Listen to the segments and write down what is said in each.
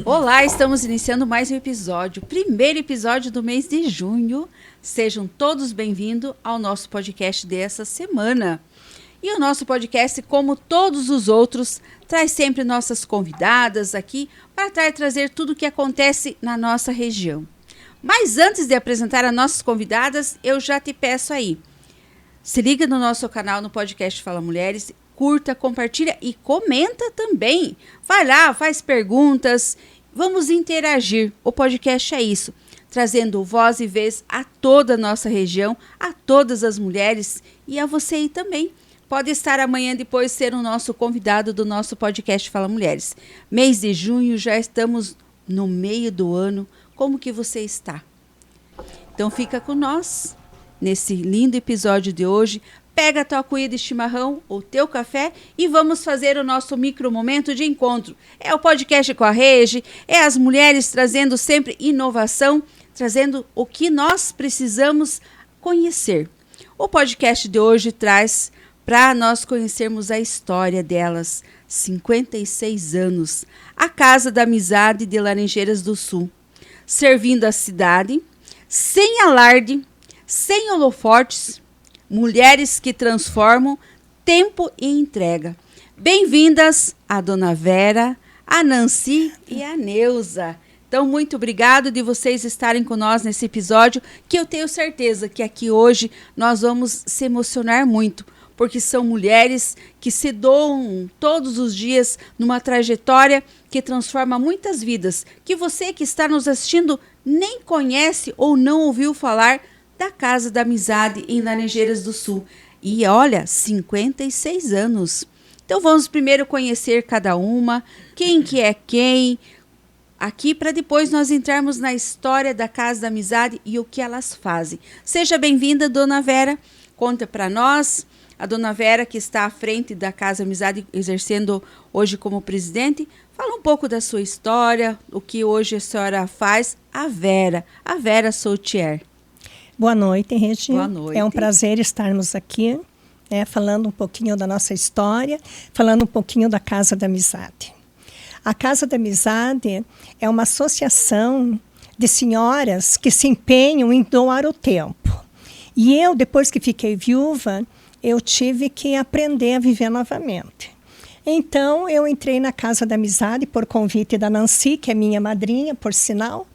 Olá, estamos iniciando mais um episódio, primeiro episódio do mês de junho. Sejam todos bem-vindos ao nosso podcast dessa semana. E o nosso podcast, como todos os outros, traz sempre nossas convidadas aqui para trazer tudo o que acontece na nossa região. Mas antes de apresentar as nossas convidadas, eu já te peço aí, se liga no nosso canal no podcast Fala Mulheres, curta, compartilha e comenta também. Vai lá, faz perguntas, vamos interagir. O podcast é isso, trazendo voz e vez a toda a nossa região, a todas as mulheres e a você aí também. Pode estar amanhã depois ser o nosso convidado do nosso podcast Fala Mulheres. Mês de junho, já estamos no meio do ano. Como que você está? Então fica com nós nesse lindo episódio de hoje. Pega a tua cuia de chimarrão ou teu café e vamos fazer o nosso micro momento de encontro. É o podcast com a Regi, é as mulheres trazendo sempre inovação, trazendo o que nós precisamos conhecer. O podcast de hoje traz para nós conhecermos a história delas, 56 anos, a Casa da Amizade de Laranjeiras do Sul, servindo a cidade, sem alarde, sem holofotes, mulheres que transformam tempo e entrega. Bem-vindas a Dona Vera, a Nancy e a Neuza. Então, muito obrigado de vocês estarem com nós nesse episódio, que eu tenho certeza que aqui hoje nós vamos se emocionar muito, porque são mulheres que se doam todos os dias numa trajetória que transforma muitas vidas, que você que está nos assistindo nem conhece ou não ouviu falar da Casa da Amizade em Laranjeiras do Sul. E olha, 56 anos. Então vamos primeiro conhecer cada uma, quem que é quem, aqui para depois nós entrarmos na história da Casa da Amizade e o que elas fazem. Seja bem-vinda, Dona Vera. Conta para nós. A Dona Vera, que está à frente da Casa Amizade, exercendo hoje como presidente, fala um pouco da sua história, o que hoje a senhora faz. A Vera Soutier. Boa noite, Regi. Boa noite. É um prazer estarmos aqui, falando um pouquinho da nossa história, falando um pouquinho da Casa da Amizade. A Casa da Amizade é uma associação de senhoras que se empenham em doar o tempo. E eu, depois que fiquei viúva, eu tive que aprender a viver novamente. Então, eu entrei na Casa da Amizade por convite da Nancy, que é minha madrinha, por sinal.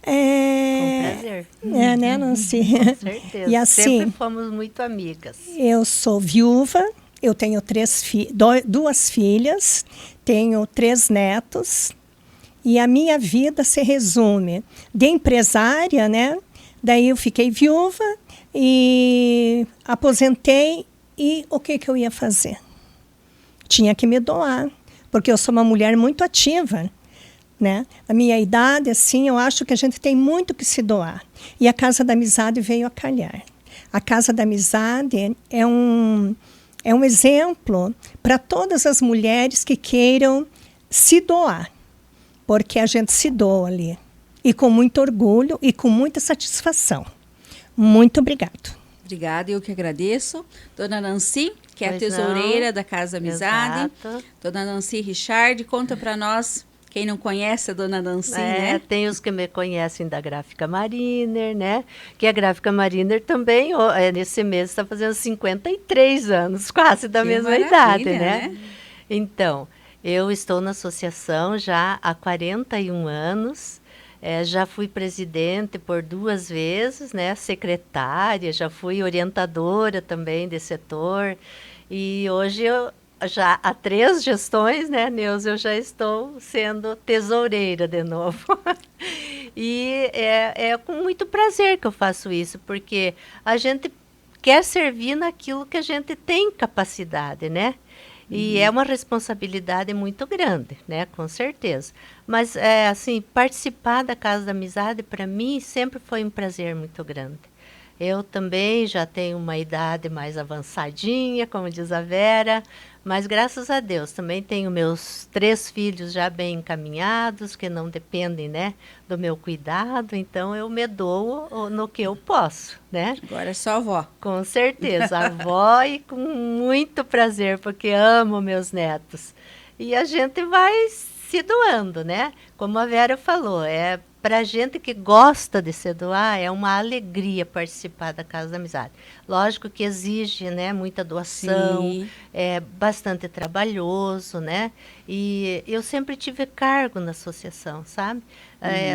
Com prazer. Né, Nancy? Com certeza. E assim, sempre fomos muito amigas. Eu sou viúva, eu tenho duas filhas, tenho 3 netos, e a minha vida se resume de empresária, né? Daí eu fiquei viúva e aposentei, e o que eu ia fazer? Tinha que me doar, porque eu sou uma mulher muito ativa, né? A minha idade, assim, eu acho que a gente tem muito que se doar. E a Casa da Amizade veio a calhar. A Casa da Amizade é um exemplo para todas as mulheres que queiram se doar, porque a gente se doa ali. E com muito orgulho e com muita satisfação. Muito obrigado. Obrigada, eu que agradeço. Dona Nancy, que é a Pois tesoureira não. da Casa da Amizade. Exato. Dona Nancy Richard, conta para nós, quem não conhece a Dona Nancy, né? Tem os que me conhecem da Gráfica Mariner, né? Que a Gráfica Mariner também, nesse mês, está fazendo 53 anos, quase da Que mesma idade, maravilha, né? Então, eu estou na associação já há 41 anos. Já fui presidente por 2 vezes, né? Secretária, já fui orientadora também desse setor. E hoje já há 3 gestões, né, Neuza, eu já estou sendo tesoureira de novo. E é com muito prazer que eu faço isso, porque a gente quer servir naquilo que a gente tem capacidade, né? E é uma responsabilidade muito grande, né? Com certeza. Mas, assim, participar da Casa da Amizade, para mim, sempre foi um prazer muito grande. Eu também já tenho uma idade mais avançadinha, como diz a Vera, mas graças a Deus também tenho meus 3 filhos já bem encaminhados, que não dependem, né, do meu cuidado, então eu me dou no que eu posso, né? Agora é só avó. Com certeza, avó e com muito prazer, porque amo meus netos. E a gente vai se se doando, né? Como a Vera falou, para gente que gosta de se doar, é uma alegria participar da Casa da Amizade. Lógico que exige, né, muita doação, Sim. é bastante trabalhoso, né? E eu sempre tive cargo na associação, sabe?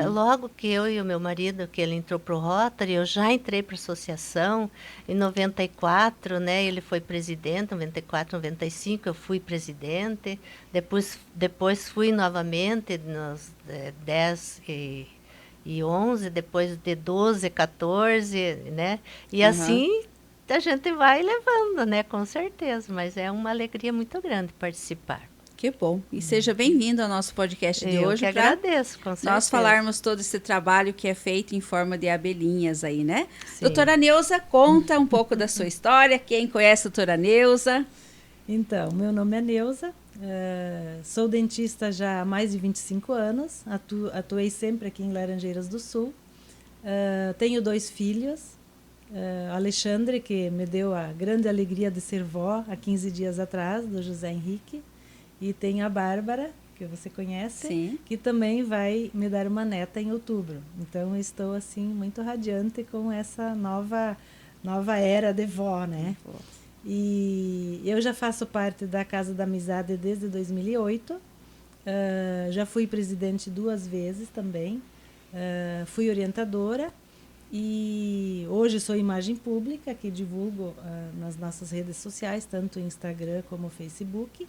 Logo que eu e o meu marido, que ele entrou para o Rotary, eu já entrei para a associação. Em 94, né, ele foi presidente, 94, 95 eu fui presidente. Depois fui novamente nos 10 e 11, depois de 12, 14, né? E assim a gente vai levando, né? Com certeza, mas é uma alegria muito grande participar. Que bom. E seja bem-vindo ao nosso podcast de Eu hoje. que agradeço, com certeza. Nós falarmos todo esse trabalho que é feito em forma de abelhinhas aí, né? Sim. Doutora Neuza, conta um pouco da sua história. Quem conhece a doutora Neuza? Então, meu nome é Neuza, sou dentista já há mais de 25 anos, atuei sempre aqui em Laranjeiras do Sul. Tenho 2 filhos, Alexandre, que me deu a grande alegria de ser vó há 15 dias atrás, do José Henrique, e tenho a Bárbara, que você conhece, Sim. que também vai me dar uma neta em outubro. Então, estou assim muito radiante com essa nova era de vó, né? E eu já faço parte da Casa da Amizade desde 2008. Já fui presidente 2 vezes também. Fui orientadora e hoje sou imagem pública, que divulgo nas nossas redes sociais, tanto Instagram como Facebook.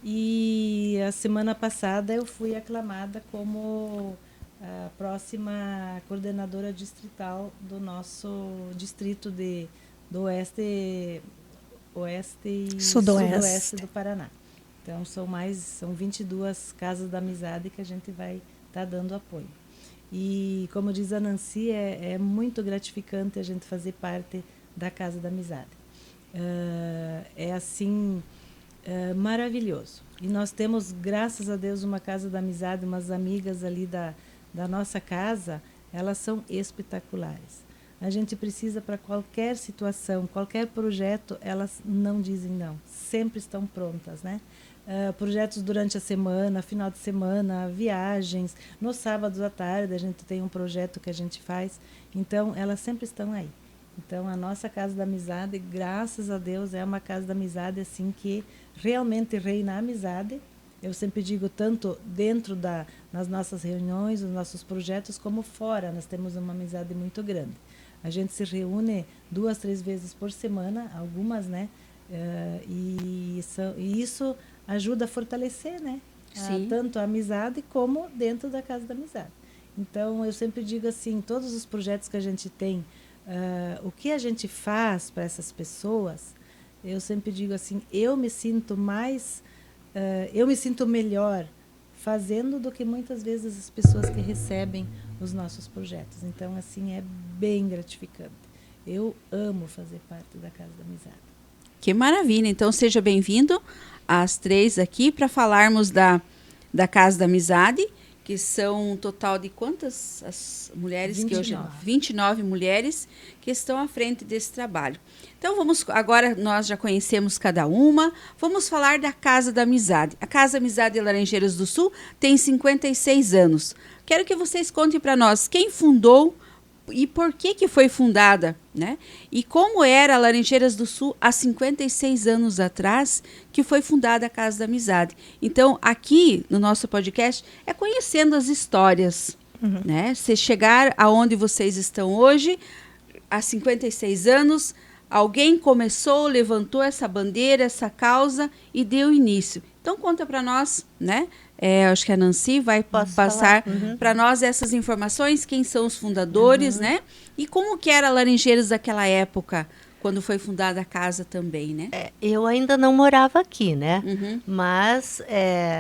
E a semana passada eu fui aclamada como a próxima coordenadora distrital do nosso distrito do Oeste e Sudoeste do Paraná. Então, são 22 casas da amizade que a gente vai estar dando apoio. E, como diz a Nancy, é muito gratificante a gente fazer parte da Casa da Amizade. Maravilhoso. E nós temos, graças a Deus, uma Casa da Amizade, umas amigas ali da nossa casa, elas são espetaculares. A gente precisa para qualquer situação, qualquer projeto, elas não dizem não, sempre estão prontas, né? Projetos durante a semana, final de semana, viagens, nos sábados à tarde a gente tem um projeto que a gente faz, então elas sempre estão aí. Então a nossa Casa da Amizade, graças a Deus, é uma Casa da Amizade assim que realmente reina a amizade. Eu sempre digo, tanto dentro nas nossas reuniões, nos nossos projetos, como fora, nós temos uma amizade muito grande. A gente se reúne 2, 3 vezes por semana, algumas, né? E isso ajuda a fortalecer, né? Tanto a amizade como dentro da Casa da Amizade. Então, eu sempre digo assim, todos os projetos que a gente tem, o que a gente faz para essas pessoas, eu sempre digo assim, eu me sinto melhor fazendo do que muitas vezes as pessoas que recebem os nossos projetos. Então, assim, é bem gratificante. Eu amo fazer parte da Casa da Amizade. Que maravilha! Então, seja bem-vindo às 3 aqui para falarmos da Casa da Amizade, que são um total de quantas as mulheres 29. que hoje 29 mulheres que estão à frente desse trabalho. Então agora nós já conhecemos cada uma, vamos falar da Casa da Amizade. A Casa da Amizade de Laranjeiras do Sul tem 56 anos. Quero que vocês contem para nós quem fundou e por que foi fundada, né? E como era Laranjeiras do Sul há 56 anos atrás que foi fundada a Casa da Amizade. Então, aqui no nosso podcast é conhecendo as histórias, né? Se chegar aonde vocês estão hoje, há 56 anos, alguém começou, levantou essa bandeira, essa causa e deu início. Então, conta para nós, né? Acho que a Nancy vai passar para nós essas informações, quem são os fundadores, né? E como que era Laranjeiras daquela época, quando foi fundada a casa também, né? Eu ainda não morava aqui, né? Mas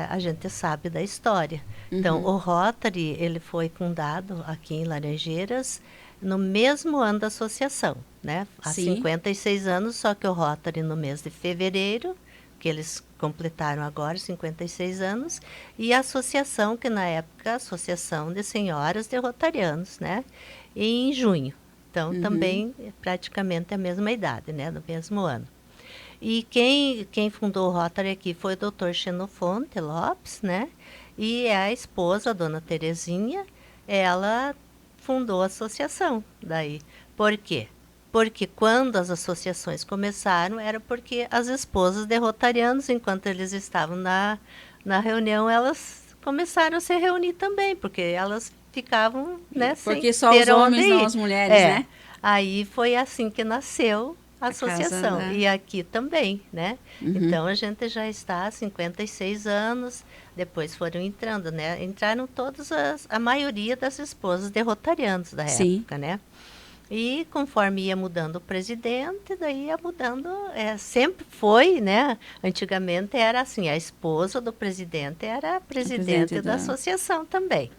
a gente sabe da história. Então, o Rotary, ele foi fundado aqui em Laranjeiras no mesmo ano da associação, né? Há 56 anos, só que o Rotary no mês de fevereiro, que eles completaram agora 56 anos, e a associação, que na época, a Associação de Senhoras de Rotarianos, né? Em junho. Então, também praticamente a mesma idade, né? No mesmo ano. E quem fundou o Rotary aqui foi o Dr. Xenofonte Lopes, né? E a esposa, a dona Terezinha, ela fundou a associação daí. Por quê? Porque quando as associações começaram, era porque as esposas de rotarianos, enquanto eles estavam na reunião, elas começaram a se reunir também, porque elas ficavam, né, Porque sem só ter os homens, onde ir. não as mulheres, né? Aí foi assim que nasceu a associação. Casa da- E aqui também, né? Uhum. Então, a gente já está há 56 anos, depois foram entrando, né? Entraram a maioria das esposas de rotarianos da Sim. época, né? E conforme ia mudando o presidente, daí ia mudando, sempre foi, né? Antigamente era assim, a esposa do presidente era a presidente da associação também.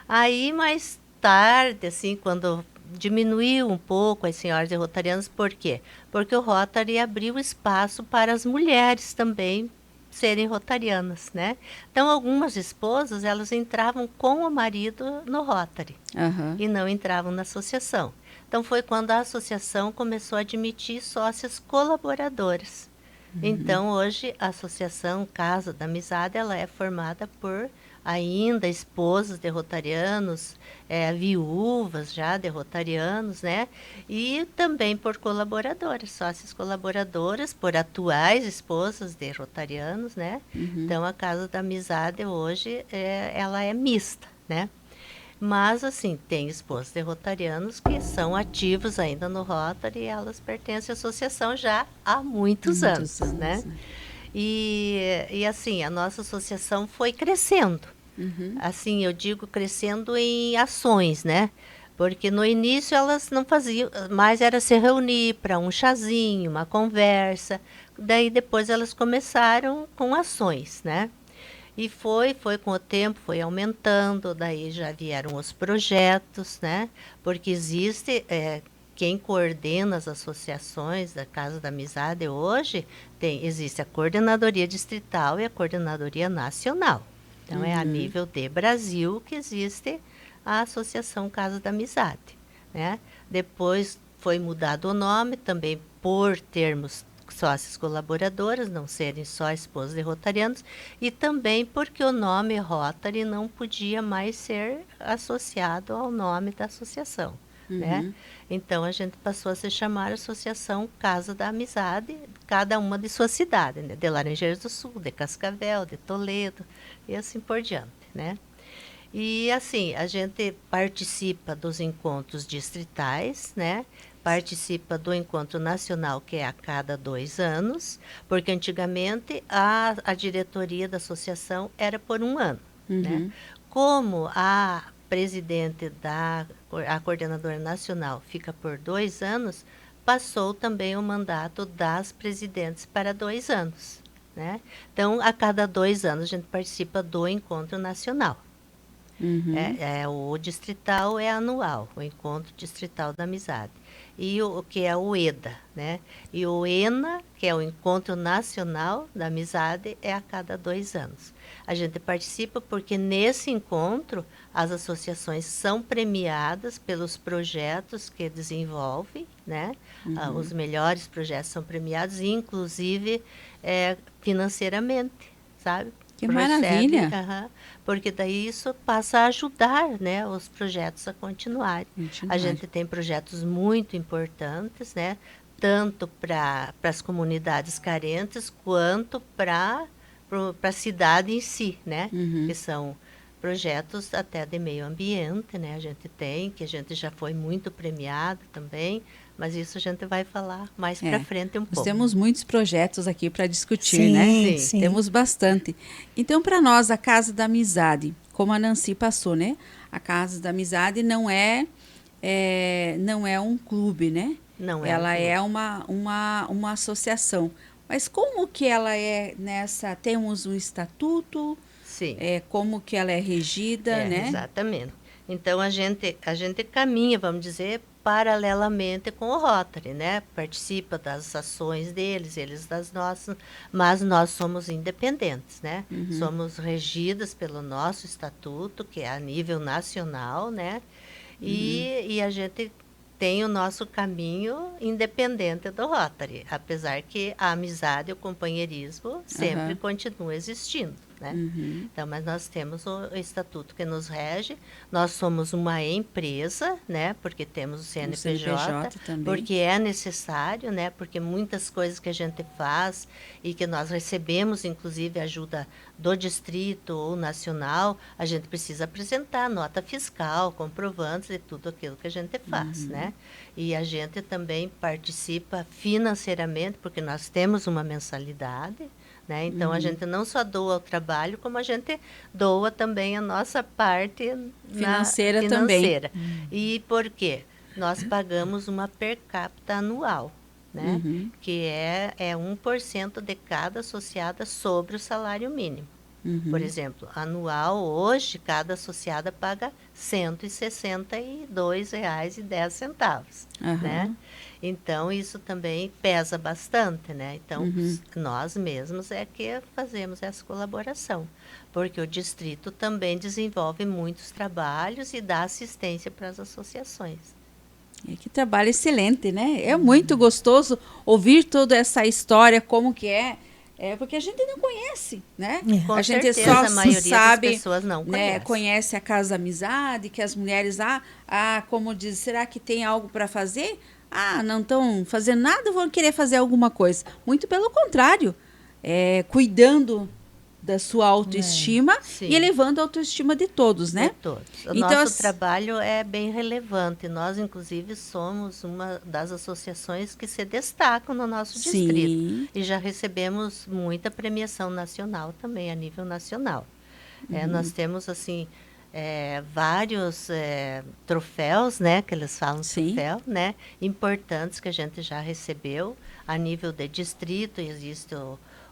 Aí, mais tarde, assim, quando diminuiu um pouco as senhoras de rotarianos, por quê? Porque o Rotary abriu espaço para as mulheres também serem rotarianas, né? Então, algumas esposas, elas entravam com o marido no Rotary Aham. e não entravam na associação. Então, foi quando a associação começou a admitir sócias colaboradoras. Então, hoje, a Associação Casa da Amizade, ela é formada por ainda esposas de rotarianos, viúvas já de rotarianos, né? E também por colaboradoras, sócias colaboradoras, por atuais esposas de rotarianos, né? Então, a Casa da Amizade hoje, ela é mista, né? Mas, assim, tem esposas de rotarianos que são ativos ainda no Rotary e elas pertencem à associação já há muitos anos, né? E, assim, a nossa associação foi crescendo. Assim, eu digo crescendo em ações, né? Porque no início elas não faziam, mas era se reunir para um chazinho, uma conversa. Daí depois elas começaram com ações, né? E foi com o tempo, foi aumentando, daí já vieram os projetos, né? Porque existe, quem coordena as associações da Casa da Amizade hoje, existe a Coordenadoria Distrital e a Coordenadoria Nacional. Então, é a nível de Brasil que existe a Associação Casa da Amizade, né? Depois foi mudado o nome, também por termos sócias colaboradoras, não serem só esposas de rotarianos, e também porque o nome Rotary não podia mais ser associado ao nome da associação, né? Então, a gente passou a se chamar Associação Casa da Amizade, cada uma de sua cidade, né? De Laranjeiras do Sul, de Cascavel, de Toledo, e assim por diante, né? E, assim, a gente participa dos encontros distritais, né? Participa do encontro nacional, que é a cada 2 anos, porque antigamente a diretoria da associação era por 1 ano, né? Como a presidente a coordenadora nacional fica por 2 anos, passou também o mandato das presidentes para 2 anos, né? Então, a cada 2 anos a gente participa do encontro nacional. O distrital é anual, o Encontro Distrital da Amizade. E o que é o EDA, né? E o ENA, que é o Encontro Nacional da Amizade, é a cada 2 anos. A gente participa porque nesse encontro as associações são premiadas pelos projetos que desenvolvem, né? Os melhores projetos são premiados, inclusive financeiramente, sabe? Que maravilha! Porque daí isso passa a ajudar, né, os projetos a continuarem. A gente tem projetos muito importantes, né, tanto para as comunidades carentes quanto para a cidade em si, né, que são projetos até de meio ambiente, né, a gente tem, que a gente já foi muito premiado também, mas isso a gente vai falar mais para frente um pouco. Nós temos muitos projetos aqui para discutir, Sim, né? sim. Temos bastante. Então, para nós, a Casa da Amizade, como a Nancy passou, né? A Casa da Amizade não é um clube, né? Não é. Ela é uma associação. Mas como que ela é nessa... Temos um estatuto? Sim. Como que ela é regida, né? Exatamente. Então, a gente caminha, vamos dizer, paralelamente com o Rotary, né? Participa das ações deles, eles das nossas, mas nós somos independentes, né? Somos regidas pelo nosso estatuto, que é a nível nacional, né? E a gente tem o nosso caminho independente do Rotary, apesar que a amizade e o companheirismo sempre continua existindo. né? Então, mas nós temos o estatuto que nos rege, nós somos uma empresa, né? Porque temos o CNPJ também. porque é necessário, né? Porque muitas coisas que a gente faz e que nós recebemos, inclusive ajuda do distrito ou nacional, a gente precisa apresentar nota fiscal, comprovantes de tudo aquilo que a gente faz, né? E a gente também participa financeiramente, porque nós temos uma mensalidade, né? Então, a gente não só doa o trabalho, como a gente doa também a nossa parte financeira. Também. E por quê? Nós pagamos uma per capita anual, né? Que é 1% de cada associada sobre o salário mínimo. Por exemplo, anual, hoje, cada associada paga R$ 162,10, né? Então, isso também pesa bastante, né? Então, nós mesmos é que fazemos essa colaboração, porque o distrito também desenvolve muitos trabalhos e dá assistência para as associações. Que trabalho excelente, né? É muito gostoso ouvir toda essa história, como que é. Porque a gente não conhece, né? Com a gente certeza, só a maioria sabe, das pessoas não né, conhece a Casa da Amizade, que as mulheres, como diz, será que tem algo para fazer? Não estão fazendo nada, vão querer fazer alguma coisa. Muito pelo contrário, cuidando da sua autoestima e elevando a autoestima de todos, né? De todos. O nosso trabalho é bem relevante. Nós, inclusive, somos uma das associações que se destacam no nosso distrito. E já recebemos muita premiação nacional também, a nível nacional. Nós temos, assim, vários troféus, né? Que eles falam troféu, né? Importantes que a gente já recebeu. A nível de distrito, existe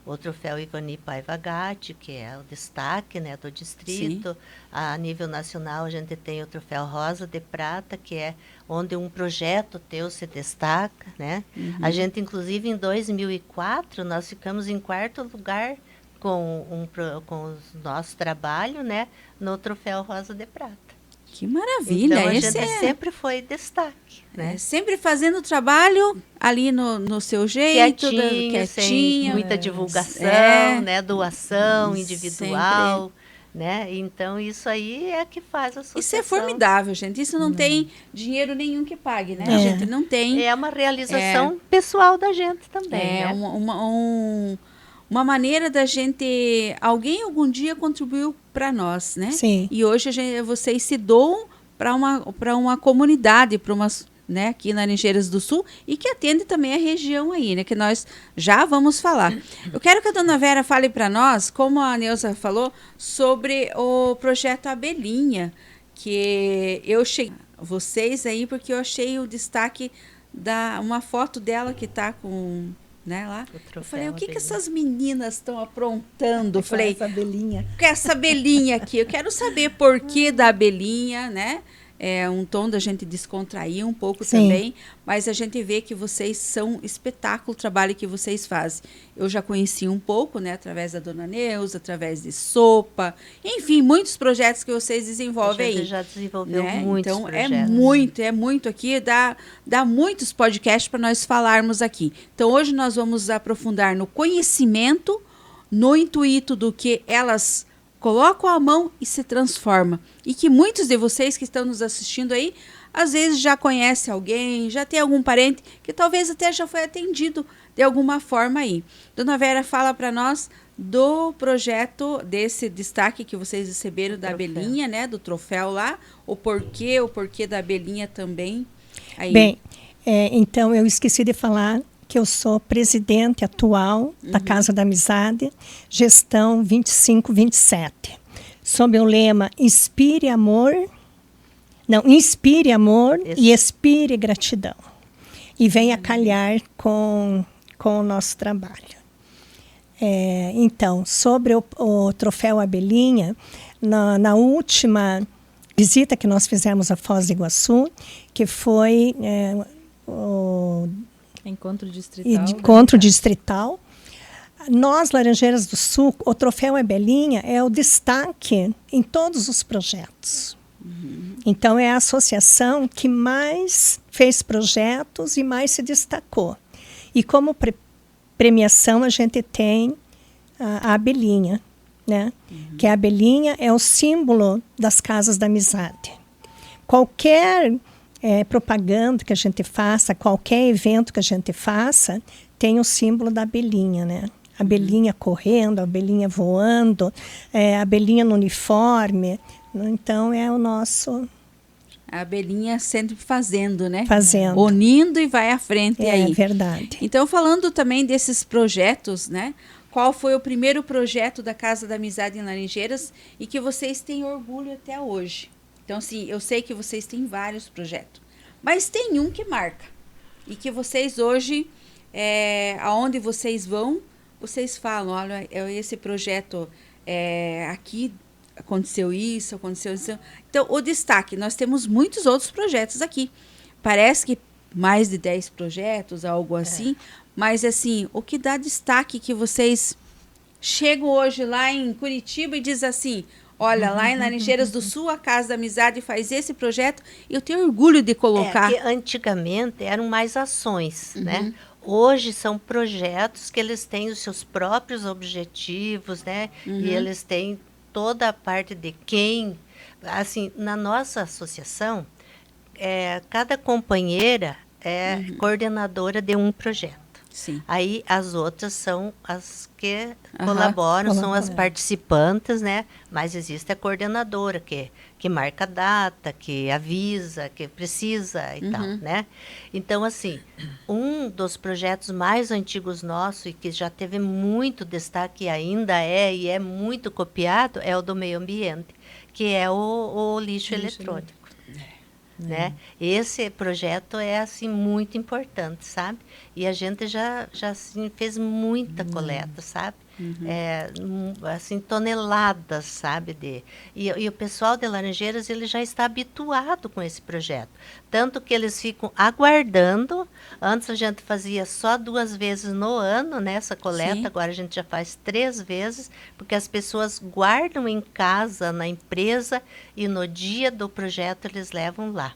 o troféu Ivani Paiva Gatti, que é o destaque, né, do distrito. A nível nacional, a gente tem o troféu Rosa de Prata, que é onde um projeto teu se destaca, né? A gente, inclusive, em 2004, nós ficamos em 4º lugar com o nosso trabalho, né, no troféu Rosa de Prata. Que maravilha! Então, a gente sempre foi destaque, né? Sempre fazendo o trabalho ali no seu jeito, quietinho, sem muita divulgação, né? Doação individual, né? Então, isso aí é que faz a associação. Isso é formidável, gente. Isso não tem dinheiro nenhum que pague, né? A gente não tem... É uma realização pessoal da gente também, né? Uma maneira da gente... Alguém algum dia contribuiu para nós, né? Sim. E hoje vocês se doam para uma comunidade, né, aqui na Laranjeiras do Sul, e que atende também a região aí, né? Que nós já vamos falar. Eu quero que a dona Vera fale para nós, como a Neuza falou, sobre o projeto Abelhinha, que eu cheguei vocês aí, porque eu achei o destaque uma foto dela que está com... Né, lá. Eu falei, o que essas meninas estão aprontando? Falei, essa abelhinha. Com essa abelhinha aqui. Eu quero saber por que da abelhinha, né? É um tom da gente descontrair um pouco também, mas a gente vê que vocês são espetáculo o trabalho que vocês fazem. Eu já conheci um pouco, né, através da dona Neuza, através de sopa, enfim, muitos projetos que vocês desenvolvem aí. A gente já desenvolveu, né? Muitos então, projetos. É muito aqui, dá muitos podcasts para nós falarmos aqui. Então, hoje nós vamos aprofundar no conhecimento, no intuito do que elas colocam a mão e se transforma. E que muitos de vocês que estão nos assistindo aí, às vezes já conhece alguém, já tem algum parente que talvez até já foi atendido de alguma forma aí. Dona Vera, fala para nós do projeto, desse destaque que vocês receberam da abelhinha, né? Do troféu lá, o porquê da abelhinha também. Aí. Bem, então eu esqueci de falar que eu sou presidente atual da Casa da Amizade, gestão 25-27. Sob o lema Inspire Amor e Expire Gratidão. E venha calhar com o nosso trabalho. Então, sobre o troféu Abelhinha, na última visita que nós fizemos a Foz do Iguaçu, que foi o Encontro distrital. Encontro distrital. Nós, Laranjeiras do Sul, o troféu Abelhinha é o destaque em todos os projetos. Então, é a associação que mais fez projetos e mais se destacou. E como premiação, a gente tem a Abelhinha, né? Que a abelhinha é o símbolo das casas da amizade. Qualquer propaganda que a gente faça, qualquer evento que a gente faça, tem o símbolo da abelhinha, né? A abelhinha correndo, a abelhinha voando, a abelhinha no uniforme. Então, é o nosso... A abelhinha sempre fazendo, né? Fazendo. Unindo e vai à frente aí. É verdade. Então, falando também desses projetos, né? Qual foi o primeiro projeto da Casa da Amizade em Laranjeiras e que vocês têm orgulho até hoje? Então, assim, eu sei que vocês têm vários projetos, mas tem um que marca. E que vocês hoje, aonde vocês vão, vocês falam, olha, esse projeto aqui aconteceu isso, aconteceu isso. Então, o destaque, nós temos muitos outros projetos aqui. Parece que mais de 10 projetos, algo assim. Mas, assim, o que dá destaque que vocês chegam hoje lá em Curitiba e dizem assim, olha, lá em Laranjeiras do Sul, a Casa da Amizade faz esse projeto e eu tenho orgulho de colocar. Porque antigamente eram mais ações, né? Hoje são projetos que eles têm os seus próprios objetivos, né? E eles têm toda a parte de quem... Assim, na nossa associação, cada companheira é coordenadora de um projeto. Sim. Aí as outras são as que colaboram, são as participantes, né? Mas existe a coordenadora que marca a data, que avisa, que precisa e tal, né? Então, assim, um dos projetos mais antigos nossos e que já teve muito destaque e ainda e é muito copiado, é o do meio ambiente, que é o lixo eletrônico. Né? Esse projeto é assim muito importante, sabe? E a gente já assim, fez muita coleta, sabe? Assim, toneladas, sabe? E o pessoal de Laranjeiras, ele já está habituado com esse projeto. Tanto que eles ficam aguardando. Antes a gente fazia só 2 vezes no ano, né, essa coleta. Sim. Agora a gente já faz 3 vezes, porque as pessoas guardam em casa, na empresa, e no dia do projeto eles levam lá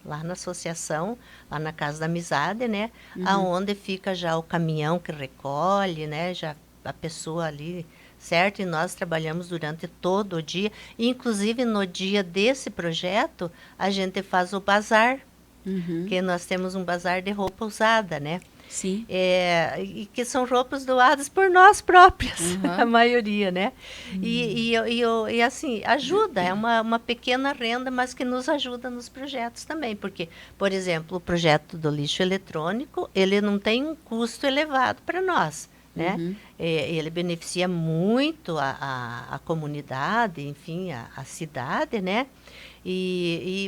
na associação, lá na Casa da Amizade, né? Aonde fica já o caminhão que recolhe, né? Já a pessoa ali, certo? E nós trabalhamos durante todo o dia. Inclusive, no dia desse projeto, a gente faz o bazar, que nós temos um bazar de roupa usada, né? Sim. E que são roupas doadas por nós próprias, a maioria, né? E assim, ajuda, é uma pequena renda, mas que nos ajuda nos projetos também, porque, por exemplo, o projeto do lixo eletrônico, ele não tem um custo elevado para nós, né? Ele beneficia muito a comunidade, enfim, a cidade, né?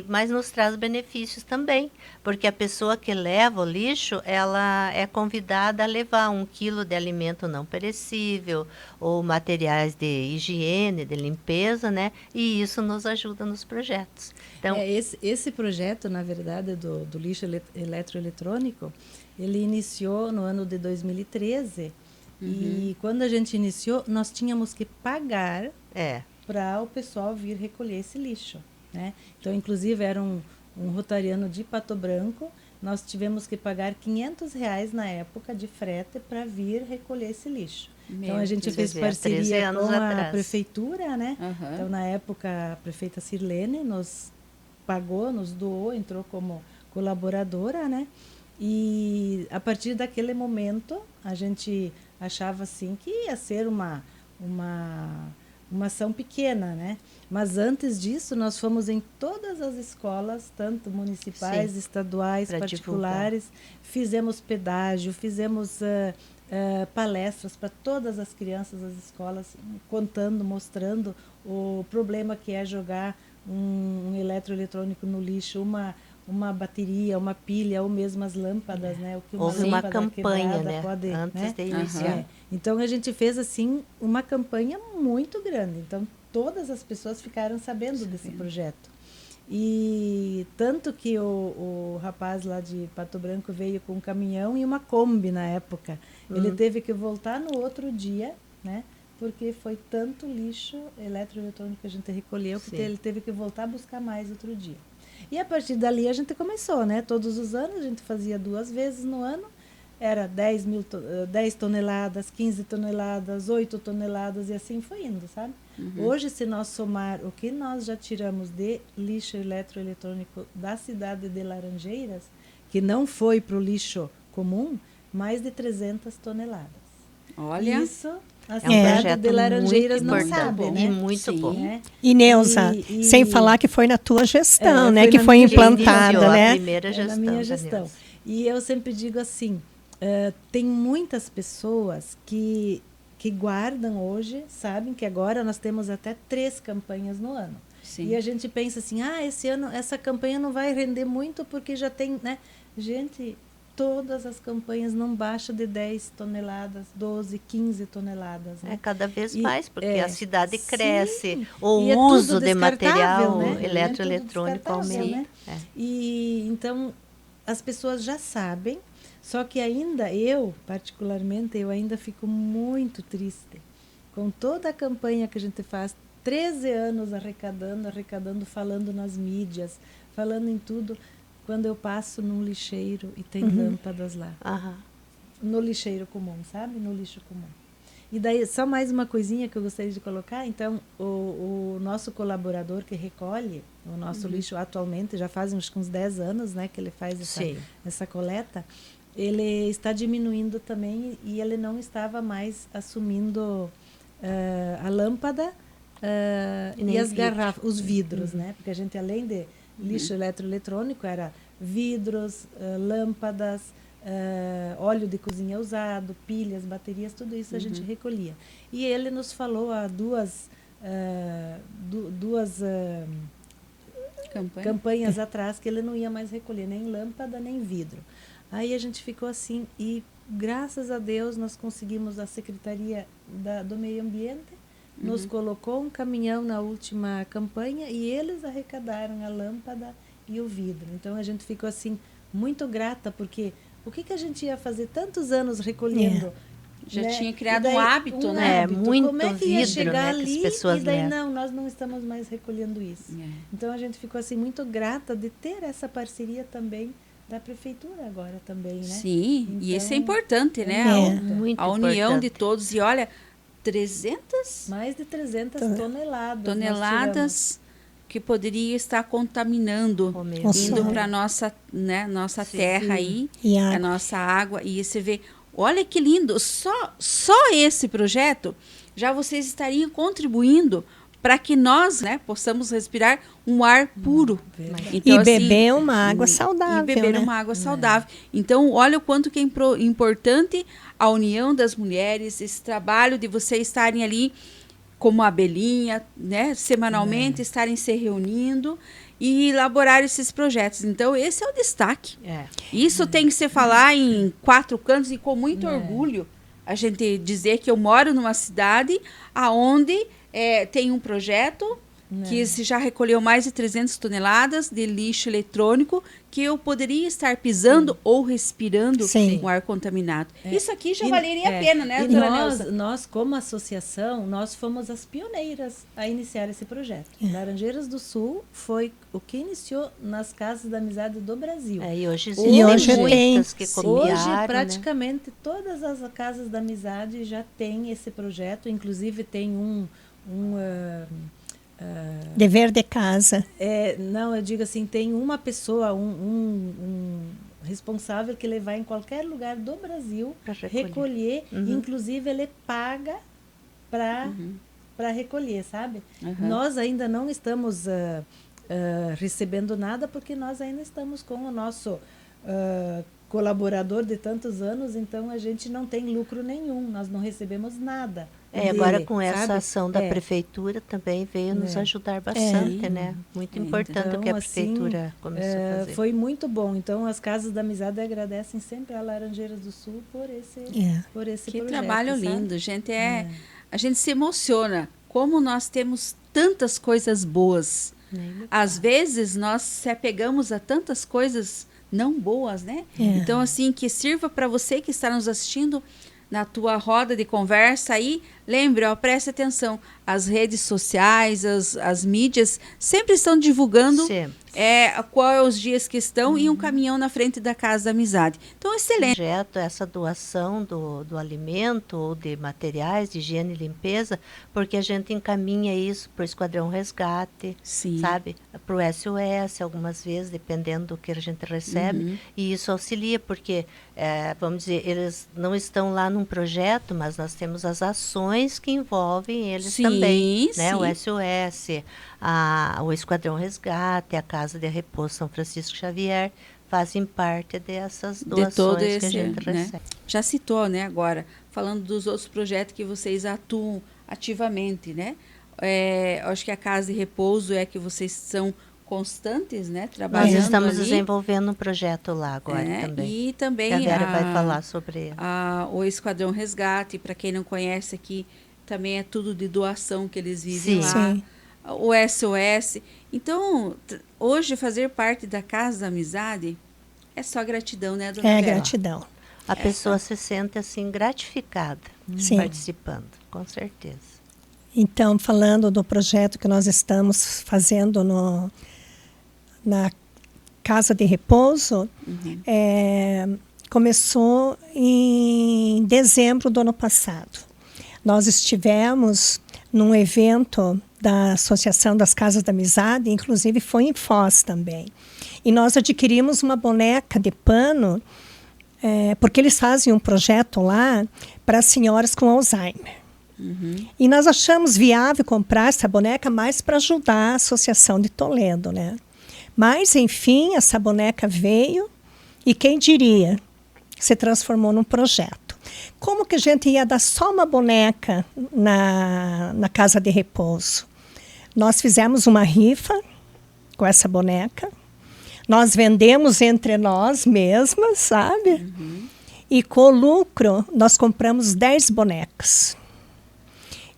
Mas nos traz benefícios também, porque a pessoa que leva o lixo, ela é convidada a levar 1 quilo de alimento não perecível, ou materiais de higiene, de limpeza, né? E isso nos ajuda nos projetos. Então, esse projeto, na verdade, do lixo eletroeletrônico, ele iniciou no ano de 2013, e quando a gente iniciou, nós tínhamos que pagar para o pessoal vir recolher esse lixo. Né? Então, inclusive, era um rotariano de Pato Branco, nós tivemos que pagar R$500 na época de frete para vir recolher esse lixo. Então, a gente fez parceria com a prefeitura, né? Então, na época, a prefeita Sirlene nos pagou, nos doou, entrou como colaboradora, né? E, a partir daquele momento, a gente achava, assim, que ia ser uma ação pequena, né? Mas antes disso, nós fomos em todas as escolas, tanto municipais, estaduais, particulares, fizemos pedágio, fizemos palestras para todas as crianças das escolas, contando, mostrando o problema que é jogar um eletroeletrônico no lixo, uma bateria, uma pilha ou mesmo as lâmpadas, né? O que houve uma campanha, né? Pode, antes de iniciar. Então, a gente fez, assim, uma campanha muito grande. Então, todas as pessoas ficaram sabendo desse projeto. E tanto que o rapaz lá de Pato Branco veio com um caminhão e uma Kombi na época. Ele teve que voltar no outro dia, né? Porque foi tanto lixo eletroeletrônico que a gente recolheu, que ele teve que voltar a buscar mais outro dia. E a partir dali a gente começou, né? Todos os anos, a gente fazia 2 vezes no ano. era 10 toneladas, 15 toneladas, 8 toneladas, e assim foi indo, sabe? Hoje, se nós somar o que nós já tiramos de lixo eletroeletrônico da cidade de Laranjeiras, que não foi para o lixo comum, mais de 300 toneladas. Olha, isso a um cidade projeto de Laranjeiras muito não importante sabe, e né? muito Sim. bom. Né? E Neuza, E- sem falar que foi na tua gestão, É, né? foi Que na foi minha implantada, Iniciou a né? primeira É gestão. na minha da gestão. Neuza. E eu sempre digo assim, tem muitas pessoas que guardam hoje, sabem que agora nós temos até 3 campanhas no ano. sim. E a gente pensa assim, esse ano essa campanha não vai render muito porque já tem, né? Gente, todas as campanhas não baixam de 10 toneladas, 12, 15 toneladas. Né? É cada vez E- mais, porque é, a cidade sim. cresce, o E é uso tudo de material descartável, né? eletroeletrônico É tudo descartável, aumenta. né? E então as pessoas já sabem, só que ainda eu, particularmente, eu ainda fico muito triste com toda a campanha que a gente faz, 13 anos arrecadando, falando nas mídias, falando em tudo, quando eu passo num lixeiro e tem lâmpadas lá. Aham. No lixeiro comum, sabe? No lixo comum. E daí, só mais uma coisinha que eu gostaria de colocar. Então, o nosso colaborador que recolhe o nosso lixo atualmente, já faz uns 10 anos, né, que ele faz Sim. essa coleta, ele está diminuindo também e ele não estava mais assumindo a lâmpada Nem e as vidro. garrafas, os vidros, né? Porque a gente, além de lixo eletroeletrônico, era vidros, lâmpadas, óleo de cozinha usado, pilhas, baterias, tudo isso a gente recolhia. E ele nos falou há duas campanhas atrás que ele não ia mais recolher nem lâmpada nem vidro. Aí a gente ficou assim e graças a Deus nós conseguimos, a Secretaria do Meio Ambiente nos colocou um caminhão na última campanha e eles arrecadaram a lâmpada e o vidro. Então a gente ficou assim muito grata, porque o que a gente ia fazer tantos anos recolhendo? Já né? tinha criado E daí, um hábito, né? É, hábito. muito Como é que ia vidro, chegar né, que as ali pessoas e daí levam. nós não estamos mais recolhendo isso. É. Então a gente ficou assim muito grata de ter essa parceria também da prefeitura agora também, né? Sim, e isso é Então, importante, né? Muito A união de importante. todos. E olha, 300 Mais de 300 toneladas. nós toneladas que poderia estar contaminando, Com medo. Nossa. indo para nossa, né, nossa terra aí, E a água. nossa água. E você vê, olha que lindo, só esse projeto já vocês estariam contribuindo para que nós, né, possamos respirar um ar puro. Verdade. Então, E assim, beber uma água saudável, e beber né? uma água saudável. Então, olha o quanto que é importante a união das mulheres, esse trabalho de vocês estarem ali como abelhinha, né, semanalmente, estarem se reunindo e elaborar esses projetos. Então, esse é o destaque. É. Isso tem que se falar em 4 cantos e com muito orgulho a gente dizer que eu moro numa cidade aonde tem um projeto que se já recolheu mais de 300 toneladas de lixo eletrônico que eu poderia estar pisando ou respirando Sim. um ar contaminado. Isso aqui já E- valeria a pena, né, E doutora Neuza? nós, como associação, nós fomos as pioneiras a iniciar esse projeto. Laranjeiras do Sul foi o que iniciou nas Casas da Amizade do Brasil. E hoje E hoje existem tem. muitas que copiaram, Hoje, né? praticamente, todas as Casas da Amizade já têm esse projeto. Inclusive, tem Dever de casa. não, eu digo assim, tem uma pessoa, um responsável que ele vai em qualquer lugar do Brasil Pra recolher. inclusive ele paga para recolher, sabe? Nós ainda não estamos recebendo nada porque nós ainda estamos com o nosso colaborador de tantos anos, então a gente não tem lucro nenhum, nós não recebemos nada. Agora dele, com essa sabe? ação da prefeitura também veio nos ajudar bastante, né? Muito importante o que a prefeitura começou a fazer. Foi muito bom. Então as Casas da Amizade agradecem sempre a Laranjeiras do Sul por esse Que projeto. trabalho sabe? lindo, gente. A gente se emociona. Como nós temos tantas coisas boas. Às vezes nós se apegamos a tantas coisas não boas, né? Então, assim, que sirva para você que está nos assistindo na tua roda de conversa aí, lembre, ó, preste atenção, as redes sociais, as mídias sempre estão divulgando Sempre. qual é os dias que estão e um caminhão na frente da Casa da Amizade. Então, excelente. Projeto, essa doação do alimento ou de materiais de higiene e limpeza, porque a gente encaminha isso para o Esquadrão Resgate, Sim. sabe? Para o SOS, algumas vezes, dependendo do que a gente recebe. E isso auxilia, porque, vamos dizer, eles não estão lá num projeto, mas nós temos as ações que envolvem eles Sim, também, né? sim. O SOS, o Esquadrão Resgate, a Casa de Repouso São Francisco Xavier, fazem parte dessas doações que a gente recebe. Já citou, né, agora, falando dos outros projetos que vocês atuam ativamente, né? Acho que a Casa de Repouso é que vocês são constantes, né, trabalhando. Nós estamos ali. Desenvolvendo um projeto lá agora também. E também a Vera vai falar sobre ele. O Esquadrão Resgate, para quem não conhece aqui, também é tudo de doação que eles vivem lá. Sim. O SOS. Então, hoje fazer parte da Casa da Amizade é só gratidão, né, dona Vera? Gratidão. A pessoa se sente assim gratificada participando, com certeza. Então, falando do projeto que nós estamos fazendo na Casa de Repouso, começou em dezembro do ano passado. Nós estivemos num evento da Associação das Casas da Amizade, inclusive foi em Foz também. E nós adquirimos uma boneca de pano, porque eles fazem um projeto lá para senhoras com Alzheimer. E nós achamos viável comprar essa boneca mais para ajudar a Associação de Toledo, né? Mas, enfim, essa boneca veio e quem diria, se transformou num projeto. Como que a gente ia dar só uma boneca na Casa de Repouso? Nós fizemos uma rifa com essa boneca. Nós vendemos entre nós mesmas, sabe? E com o lucro, nós compramos 10 bonecas.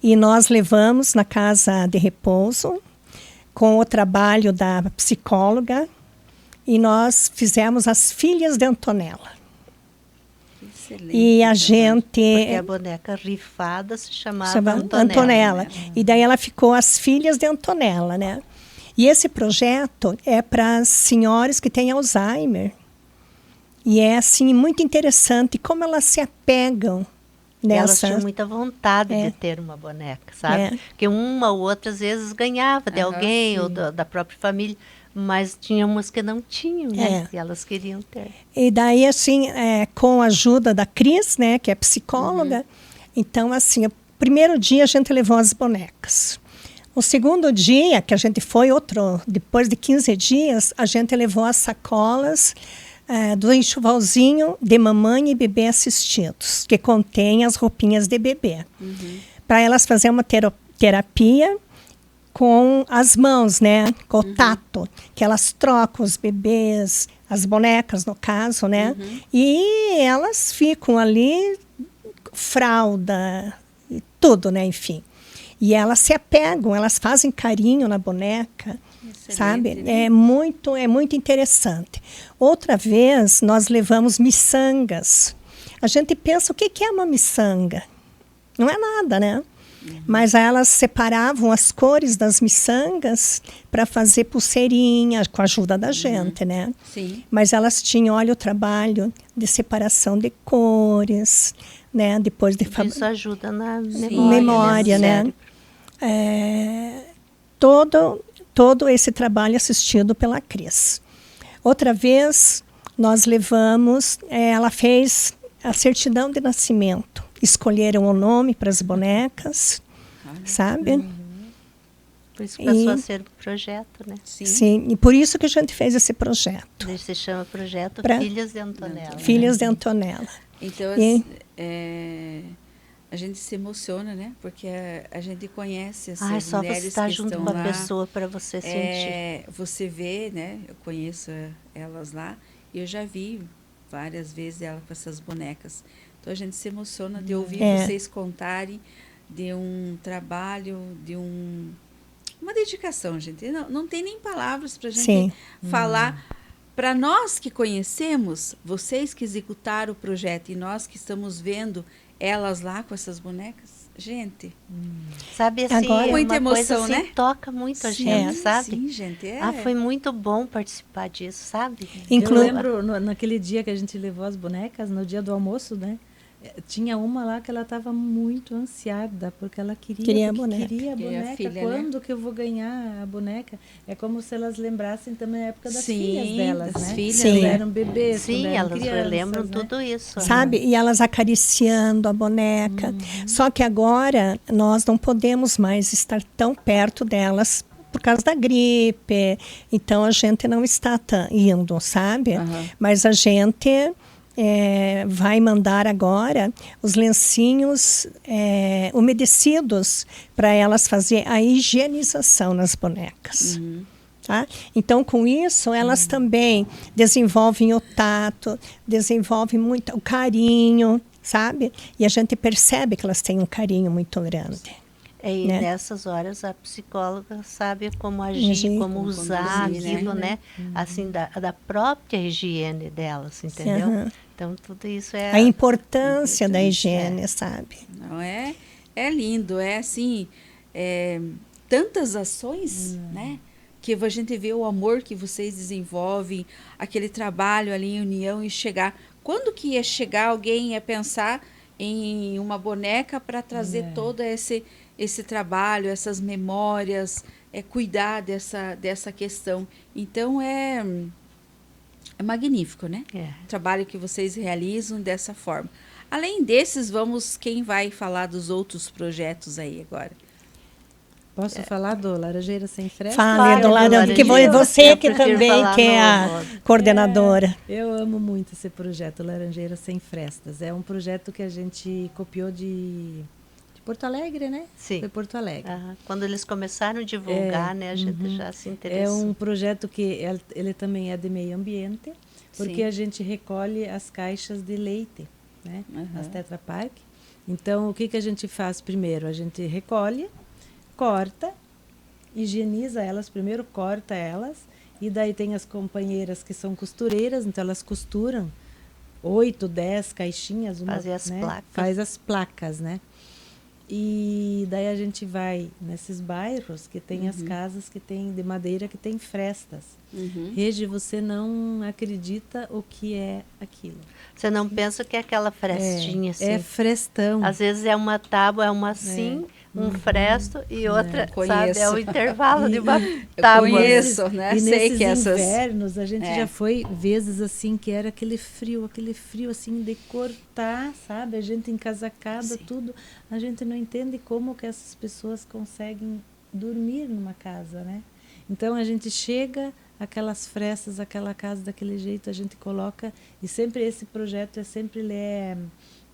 E nós levamos na Casa de Repouso, com o trabalho da psicóloga, e nós fizemos as filhas de Antonella. Excelente. E a gente... Porque a boneca rifada se chamava Antonella. E daí ela ficou as filhas de Antonella, né? E esse projeto é para as senhoras que têm Alzheimer. E é, assim, muito interessante como elas se apegam nessa... Elas tinham muita vontade de ter uma boneca, sabe? Porque uma ou outra, às vezes, ganhava de alguém ou da própria família, mas tinha umas que não tinham, né? E elas queriam ter. E daí, assim, com a ajuda da Cris, né, que é psicóloga, então, assim, o primeiro dia a gente levou as bonecas. O segundo dia, que a gente foi depois de 15 dias, a gente levou as sacolas do enxovalzinho de mamãe e bebê assistidos, que contém as roupinhas de bebê. Para elas fazerem uma terapia com as mãos, né? Com o tato, que elas trocam os bebês, as bonecas, no caso, né? E elas ficam ali, fralda, e tudo, né? Enfim. E elas se apegam, elas fazem carinho na boneca. Excelente, sabe? Né? É muito interessante. Outra vez, nós levamos miçangas. A gente pensa, o que é uma miçanga? Não é nada, né? Mas elas separavam as cores das miçangas para fazer pulseirinha, com a ajuda da gente, né? Sim. Mas elas tinham, olha, o trabalho de separação de cores, né? Depois de isso ajuda na memória, né? Todo esse trabalho assistido pela Cris. Outra vez, nós levamos, ela fez a certidão de nascimento. Escolheram o nome para as bonecas, sabe? Por isso passou a ser um projeto, né? Sim, e por isso que a gente fez esse projeto. Ele se chama Projeto Filhas de Antonella. Filhas de Antonella. Então, a gente se emociona, né? Porque a gente conhece essas mulheres só você estar junto com a pessoa para você sentir. Você vê, né? Eu conheço elas lá e eu já vi várias vezes ela com essas bonecas. Então, a gente se emociona de ouvir vocês contarem de um trabalho, de uma dedicação, gente. Não tem nem palavras para a gente falar. Para nós que conhecemos, vocês que executaram o projeto e nós que estamos vendo elas lá com essas bonecas, Gente, Sabe assim, Agora- é Muita uma emoção, coisa assim, né? toca muito a gente, sabe? Sim, gente. Foi muito bom participar disso, sabe? Inclu- Eu lembro naquele dia que a gente levou as bonecas, no dia do almoço, né? Tinha uma lá que ela estava muito ansiada, porque ela Queria a boneca. Queria a Queria a boneca. filha, né? Quando que eu vou ganhar a boneca? É como se elas lembrassem também a época das Sim, filhas delas, das né? filhas, Sim. Quando eram bebês, Sim, quando eram elas crianças, relembram né? tudo isso. Sabe? E elas acariciando a boneca. Só que agora nós não podemos mais estar tão perto delas por causa da gripe. Então a gente não está indo, sabe? Aham. Mas a gente vai mandar agora os lencinhos umedecidos para elas fazer a higienização nas bonecas. Tá? Então, com isso, elas também desenvolvem o tato, desenvolvem muito o carinho, sabe? E a gente percebe que elas têm um carinho muito grande. E né? nessas horas a psicóloga sabe como agir, Agir, como usar conduzir, aquilo, né? Assim, da própria higiene delas, entendeu? Aham. Então, tudo isso é... A importância da higiene, sabe? Não é? É lindo, é assim, tantas ações, né? Que a gente vê o amor que vocês desenvolvem, aquele trabalho ali em união e chegar. Quando que ia chegar alguém ia pensar em uma boneca para trazer todo esse trabalho, essas memórias, cuidar dessa questão. Então é magnífico, né? O trabalho que vocês realizam dessa forma. Além desses, quem vai falar dos outros projetos aí agora? Posso falar do Laranjeira Sem Fresta? Fale do Laranjeira. Laranjeira, que você Eu que prefiro também falar que é no a modo. coordenadora. Eu amo muito esse projeto, Laranjeira Sem Frestas. É um projeto que a gente copiou de Porto Alegre, né? Sim. Foi Porto Alegre. Quando eles começaram a divulgar, né, a gente já se É interessou. um projeto que ele também é de meio ambiente, porque Sim. a gente recolhe as caixas de leite, né? Uhum. As Tetra Pak. Então, o que a gente faz primeiro? A gente recolhe, corta, higieniza elas, primeiro corta elas, e daí tem as companheiras que são costureiras, então elas costuram 8, 10 caixinhas. Fazem as placas. Faz as placas, né? E daí a gente vai nesses bairros que tem as casas que tem de madeira que tem frestas. Regi, você não acredita o que é aquilo. Você não pensa que é aquela frestinha assim. É frestão. Às vezes é uma tábua, é uma assim, um fresto e outra, sabe? Conheço. É o intervalo de uma Eu tábua. conheço, né? E Sei nesses que essas... invernos a gente já foi vezes assim que era aquele frio assim de cortar, sabe? A gente encasacada, tudo. A gente não entende como que essas pessoas conseguem dormir numa casa, né? Então a gente chega, aquelas frestas, aquela casa daquele jeito, a gente coloca, e sempre esse projeto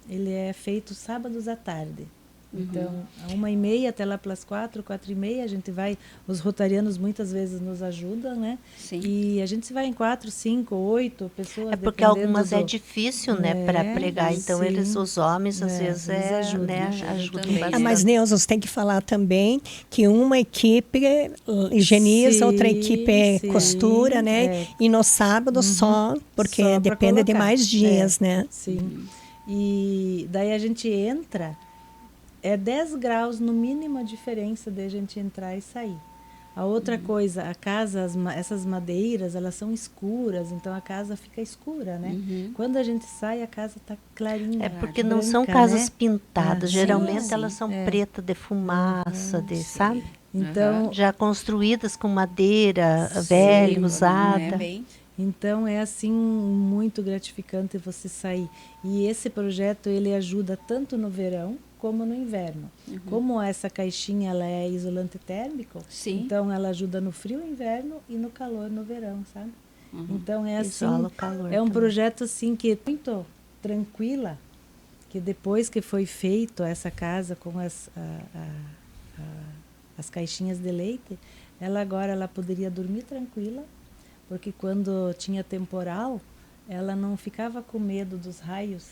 ele é feito sábados à tarde. Então, 1h30 até lá pelas 4h30, a gente vai, os rotarianos muitas vezes nos ajudam, né? Sim. E a gente vai em 4, 5, 8 pessoas. É porque dependendo algumas é difícil, né, para pregar. Então, sim. eles, os homens, às vezes, eles ajudam, né, ajudam ajudam também. bastante. Mas, Neuza, você tem que falar também que uma equipe higieniza, Sim, outra equipe sim, costura, né? E no sábado só, porque Só pra depende de colocar. mais dias, né? Sim. E daí a gente entra, é 10 graus no mínimo a diferença de a gente entrar e sair. A outra coisa, a casa, essas madeiras, elas são escuras, então a casa fica escura, né? Quando a gente sai, a casa está clarinha. É porque branca, não são casas né? pintadas, Sim, geralmente sim. elas são pretas de fumaça, sabe? Então, Já construídas com madeira velha, usada. Então é assim muito gratificante você sair. E esse projeto ele ajuda tanto no verão como no inverno. Como essa caixinha ela é isolante térmico, então ela ajuda no frio inverno e no calor no verão, sabe? Então é assim, Isola o calor é um também. projeto assim que é muito tranquila, que depois que foi feito essa casa com as caixinhas de leite, ela poderia dormir tranquila, porque quando tinha temporal, ela não ficava com medo dos raios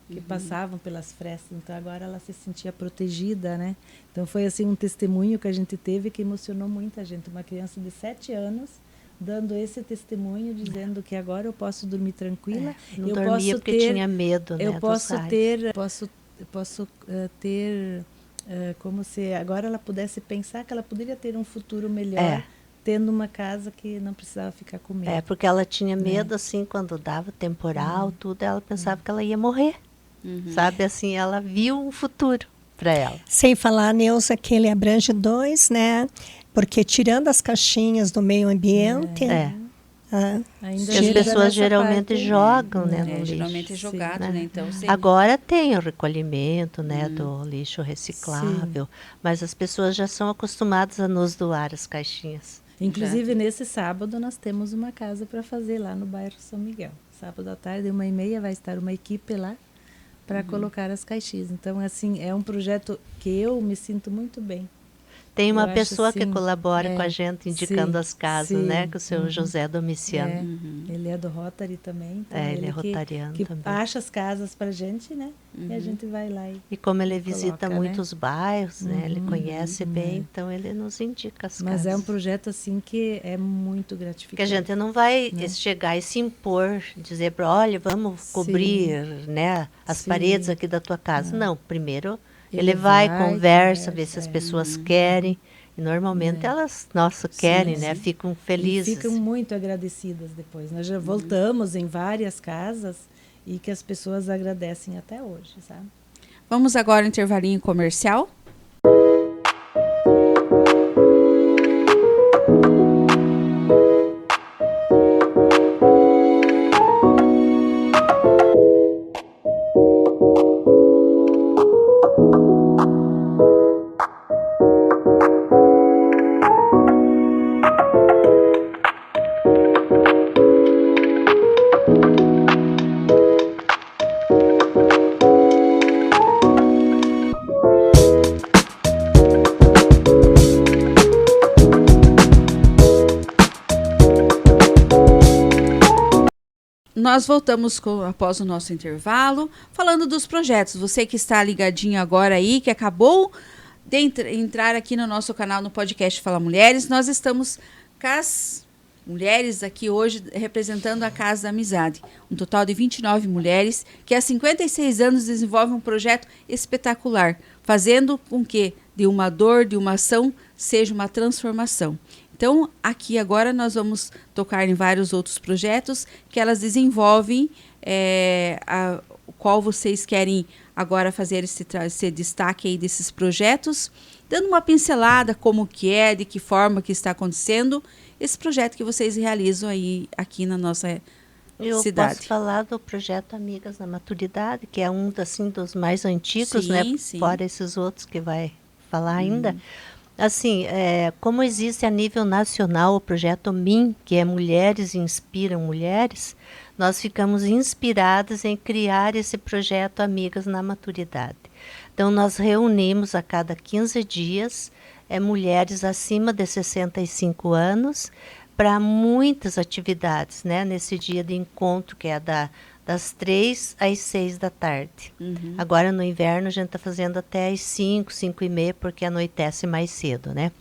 que passavam pelas frestas, então agora ela se sentia protegida, né? Então foi assim um testemunho que a gente teve que emocionou muita gente, uma criança de 7 anos dando esse testemunho, dizendo que agora eu posso dormir tranquila, Não eu dormia posso porque tinha medo, né, eu dos posso raios. ter como se agora ela pudesse pensar que ela poderia ter um futuro melhor tendo uma casa que não precisava ficar com medo. Porque ela tinha medo, assim, quando dava temporal, tudo, ela pensava que ela ia morrer. Sabe, assim, ela viu um futuro para ela. Sem falar, Neuza, que ele abrange 2, né? Porque tirando as caixinhas do meio ambiente... Ainda que as chega pessoas nessa geralmente parte, jogam, né, no lixo. Geralmente é jogado, né? Então, Agora tem o recolhimento, né, do lixo reciclável, mas as pessoas já são acostumadas a nos doar as caixinhas. Inclusive, nesse sábado, nós temos uma casa para fazer lá no bairro São Miguel. Sábado à tarde, 1h30, vai estar uma equipe lá para colocar as caixinhas. Então, assim, é um projeto que eu me sinto muito bem. Tem uma Eu pessoa acho, que assim, colabora com a gente, indicando as casas, né? Que é o seu José Domiciano. Ele é do Rotary também. Então Ele é rotariano que também. acha as casas para a gente, né? E a gente vai lá E como ele coloca, visita né? muitos bairros, né? Ele conhece bem, então ele nos indica as Mas casas. é um projeto, assim, que é muito gratificante. Porque a gente não vai chegar e se impor, dizer, olha, vamos cobrir, né, as paredes aqui da tua casa. Não, primeiro ele vai, conversa, vê se as pessoas querem. E normalmente elas, querem, né? Ficam felizes. E ficam muito agradecidas depois. Nós já voltamos em várias casas e que as pessoas agradecem até hoje, sabe? Vamos agora ao intervalinho comercial. Nós voltamos após o nosso intervalo, falando dos projetos. Você que está ligadinho agora aí, que acabou de entrar aqui no nosso canal no podcast Fala Mulheres, nós estamos com as mulheres aqui hoje representando a Casa da Amizade. Um total de 29 mulheres que há 56 anos desenvolvem um projeto espetacular, fazendo com que de uma dor, de uma ação, seja uma transformação. Então, aqui agora nós vamos tocar em vários outros projetos que elas desenvolvem, qual vocês querem agora fazer esse destaque aí desses projetos, dando uma pincelada como que é, de que forma que está acontecendo esse projeto que vocês realizam aí aqui na nossa cidade. Eu posso falar do projeto Amigas na Maturidade, que é um assim, dos mais antigos, sim, né? Sim. Fora esses outros que vai falar ainda. Assim, como existe a nível nacional o projeto MIM, que é Mulheres Inspiram Mulheres, nós ficamos inspiradas em criar esse projeto Amigas na Maturidade. Então, nós reunimos a cada 15 dias mulheres acima de 65 anos para muitas atividades, né? Nesse dia de encontro, que é das 3 às 6 da tarde. Agora, no inverno, a gente está fazendo até às 5, 5h30, porque anoitece mais cedo, né?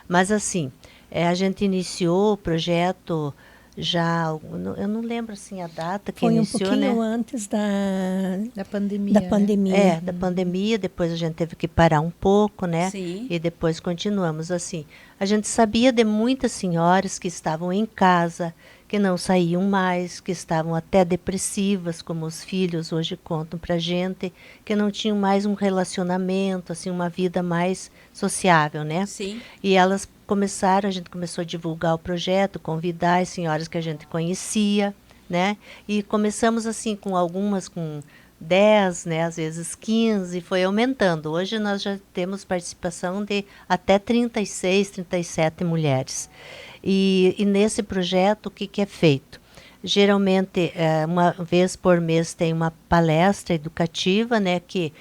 Mas, assim, a gente iniciou o projeto já... Eu não lembro, assim, a data que iniciou, né? Foi um pouquinho antes da pandemia. Da pandemia. Da pandemia, depois a gente teve que parar um pouco, né? Sim. E depois continuamos assim. A gente sabia de muitas senhoras que estavam em casa, que não saíam mais, que estavam até depressivas, como os filhos hoje contam pra gente, que não tinham mais um relacionamento, assim, uma vida mais sociável, né? Sim. E elas a gente começou a divulgar o projeto, convidar as senhoras que a gente conhecia, né? E começamos assim com algumas com 10, né, às vezes 15, foi aumentando. Hoje nós já temos participação de até 36, 37 mulheres. E nesse projeto, o que é feito? Geralmente, uma vez por mês tem uma palestra educativa, né, que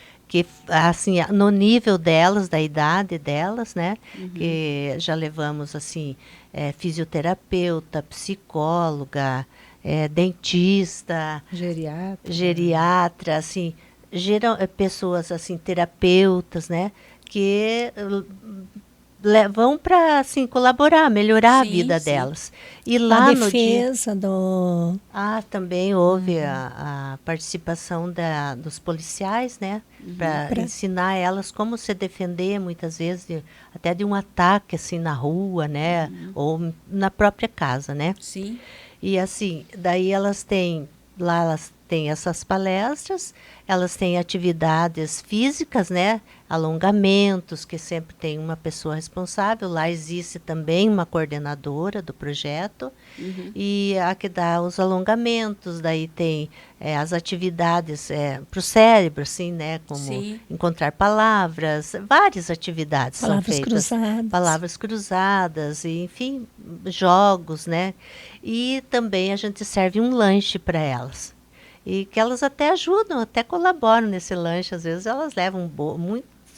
assim, no nível delas, da idade delas, né, que já levamos, assim, fisioterapeuta, psicóloga, dentista, geriatra, assim, pessoas assim, terapeutas, né, que vão para assim, colaborar, melhorar Sim, a vida sim. delas. E lá A no dia... defesa do... também houve a participação dos policiais, né? Para ensinar elas como se defender, muitas vezes, até de um ataque assim na rua, né? Ou na própria casa, né? Sim. E assim, daí elas têm essas palestras, elas têm atividades físicas, né? Alongamentos, que sempre tem uma pessoa responsável. Lá existe também uma coordenadora do projeto, e a que dá os alongamentos, daí tem as atividades para o cérebro, assim, né? Como Sim. encontrar palavras, várias atividades são Palavras feitas. cruzadas. Palavras cruzadas, e, enfim, jogos, né? E também a gente serve um lanche para elas. E que elas até ajudam, até colaboram nesse lanche. Às vezes elas levam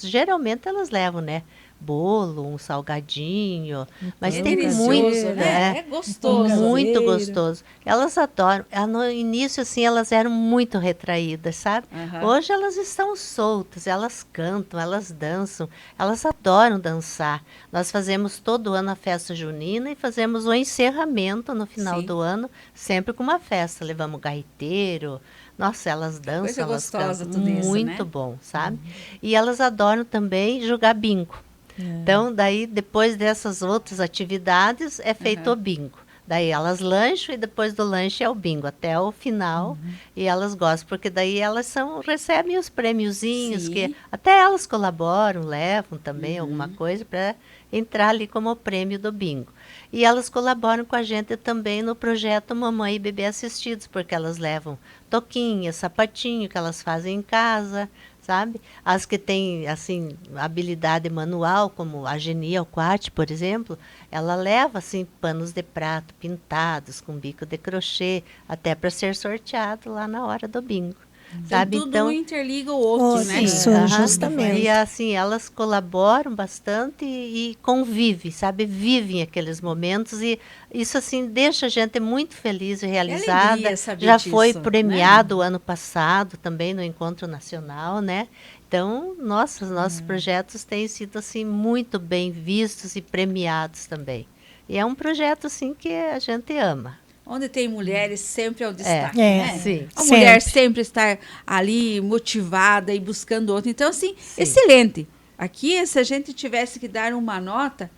geralmente elas levam, né? Bolo, um salgadinho, mas É tem delicioso, muito, né? É gostoso. muito Caseiro. gostoso. Elas adoram. No início, assim, elas eram muito retraídas, sabe? Hoje elas estão soltas, elas cantam, elas dançam, elas adoram dançar. Nós fazemos todo ano a festa junina e fazemos o encerramento no final Sim. do ano, sempre com uma festa. Levamos gaiteiro. Nossa, elas dançam, Coisa elas gostosa cantam. tudo isso, Muito né? bom, sabe? E elas adoram também jogar bingo. Então, daí, depois dessas outras atividades, é feito o bingo. Daí elas lancham e depois do lanche é o bingo, até o final. E elas gostam, porque daí elas recebem os prêmiozinhos, Sim. que até elas colaboram, levam também alguma coisa para entrar ali como prêmio do bingo. E elas colaboram com a gente também no projeto Mamãe e Bebê Assistidos, porque elas levam toquinha, sapatinho que elas fazem em casa, sabe? As que têm, assim, habilidade manual, como a Geni Alquati, por exemplo, ela leva, assim, panos de prato pintados com bico de crochê, até para ser sorteado lá na hora do bingo. Sabe? Tudo Então, um o outro, né? Isso, justamente. E assim, elas colaboram bastante e convivem, sabe? Vivem aqueles momentos e isso assim deixa a gente muito feliz e realizada. alegria saber Já disso, foi né? premiado o ano passado também no Encontro Nacional, né? Então, nossos projetos têm sido assim muito bem vistos e premiados também. E é um projeto assim que a gente ama. Onde tem mulheres, sempre é o destaque, É, né? sim. A mulher Sempre. sempre está ali motivada e buscando outro. Então, assim, excelente. Aqui, se a gente tivesse que dar uma nota,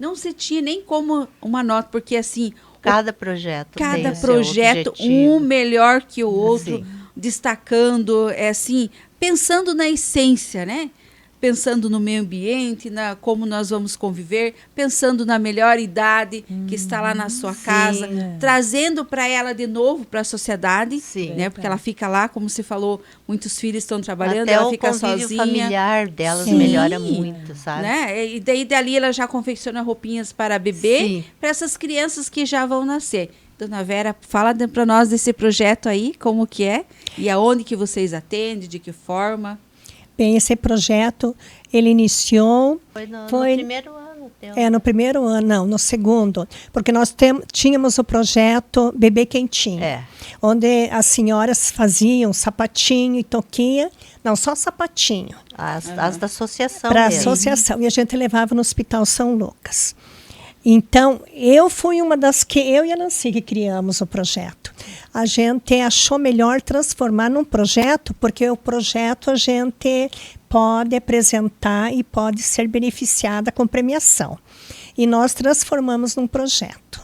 não se tinha nem como uma nota, porque, assim, Cada projeto tem cada o seu projeto, objetivo. um melhor que o outro, Sim. destacando, assim, pensando na essência, né? Pensando no meio ambiente, como nós vamos conviver, pensando na melhor idade que está lá na sua casa, trazendo para ela de novo para a sociedade, Sim. né? Porque ela fica lá, como você falou, muitos filhos estão trabalhando, Até ela o fica convívio sozinha. familiar delas Sim. melhora muito, sabe? Né? E daí dali ela já confecciona roupinhas para bebê, Sim. para essas crianças que já vão nascer. Dona Vera, fala para nós desse projeto aí, como que é, e aonde que vocês atendem, de que forma. Bem, esse projeto, ele iniciou... Foi no primeiro ano. No primeiro ano, não, no segundo. Porque nós tínhamos o projeto Bebê Quentinho. Onde as senhoras faziam sapatinho e toquinha. Não, só sapatinho. As da associação Para a mesmo. associação. E a gente levava no Hospital São Lucas. Então, eu fui uma das que... Eu e a Nancy que criamos o projeto. A gente achou melhor transformar num projeto, porque o projeto a gente pode apresentar e pode ser beneficiada com premiação. E nós transformamos num projeto.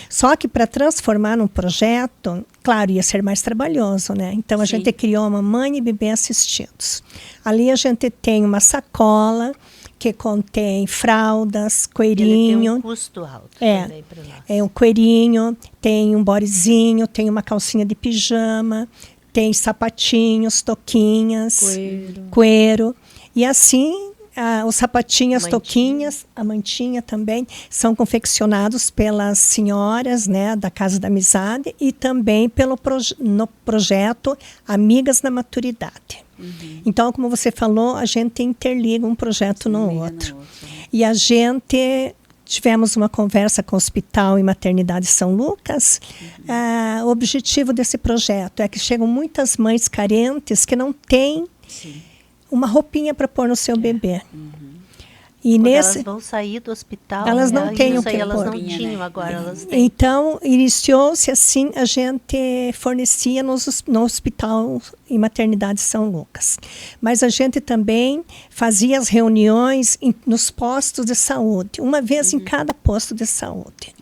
Só que para transformar num projeto, claro, ia ser mais trabalhoso, né? Então, a gente criou a Mamãe e Bebê Assistidos. Ali a gente tem uma sacola que contém fraldas, coelhinho. Ele tem um custo alto também para nós. É um coelhinho, tem um bodyzinho, tem uma calcinha de pijama, tem sapatinhos, toquinhas, coeiro. E assim, os sapatinhos, as toquinhas, a mantinha também, são confeccionados pelas senhoras, né, da Casa da Amizade e também no projeto Amigas na Maturidade. Então, como você falou, a gente interliga um projeto no outro. E a gente... Tivemos uma conversa com o Hospital e Maternidade São Lucas. O objetivo desse projeto é que chegam muitas mães carentes que não têm uma roupinha para pôr no seu bebê. E Quando nesse, elas vão sair do hospital, Elas não têm isso o aí que elas pôr. não tinham, agora elas têm. então, iniciou-se assim, a gente fornecia no Hospital e Maternidade São Lucas. Mas a gente também fazia as reuniões nos postos de saúde, uma vez em cada posto de saúde.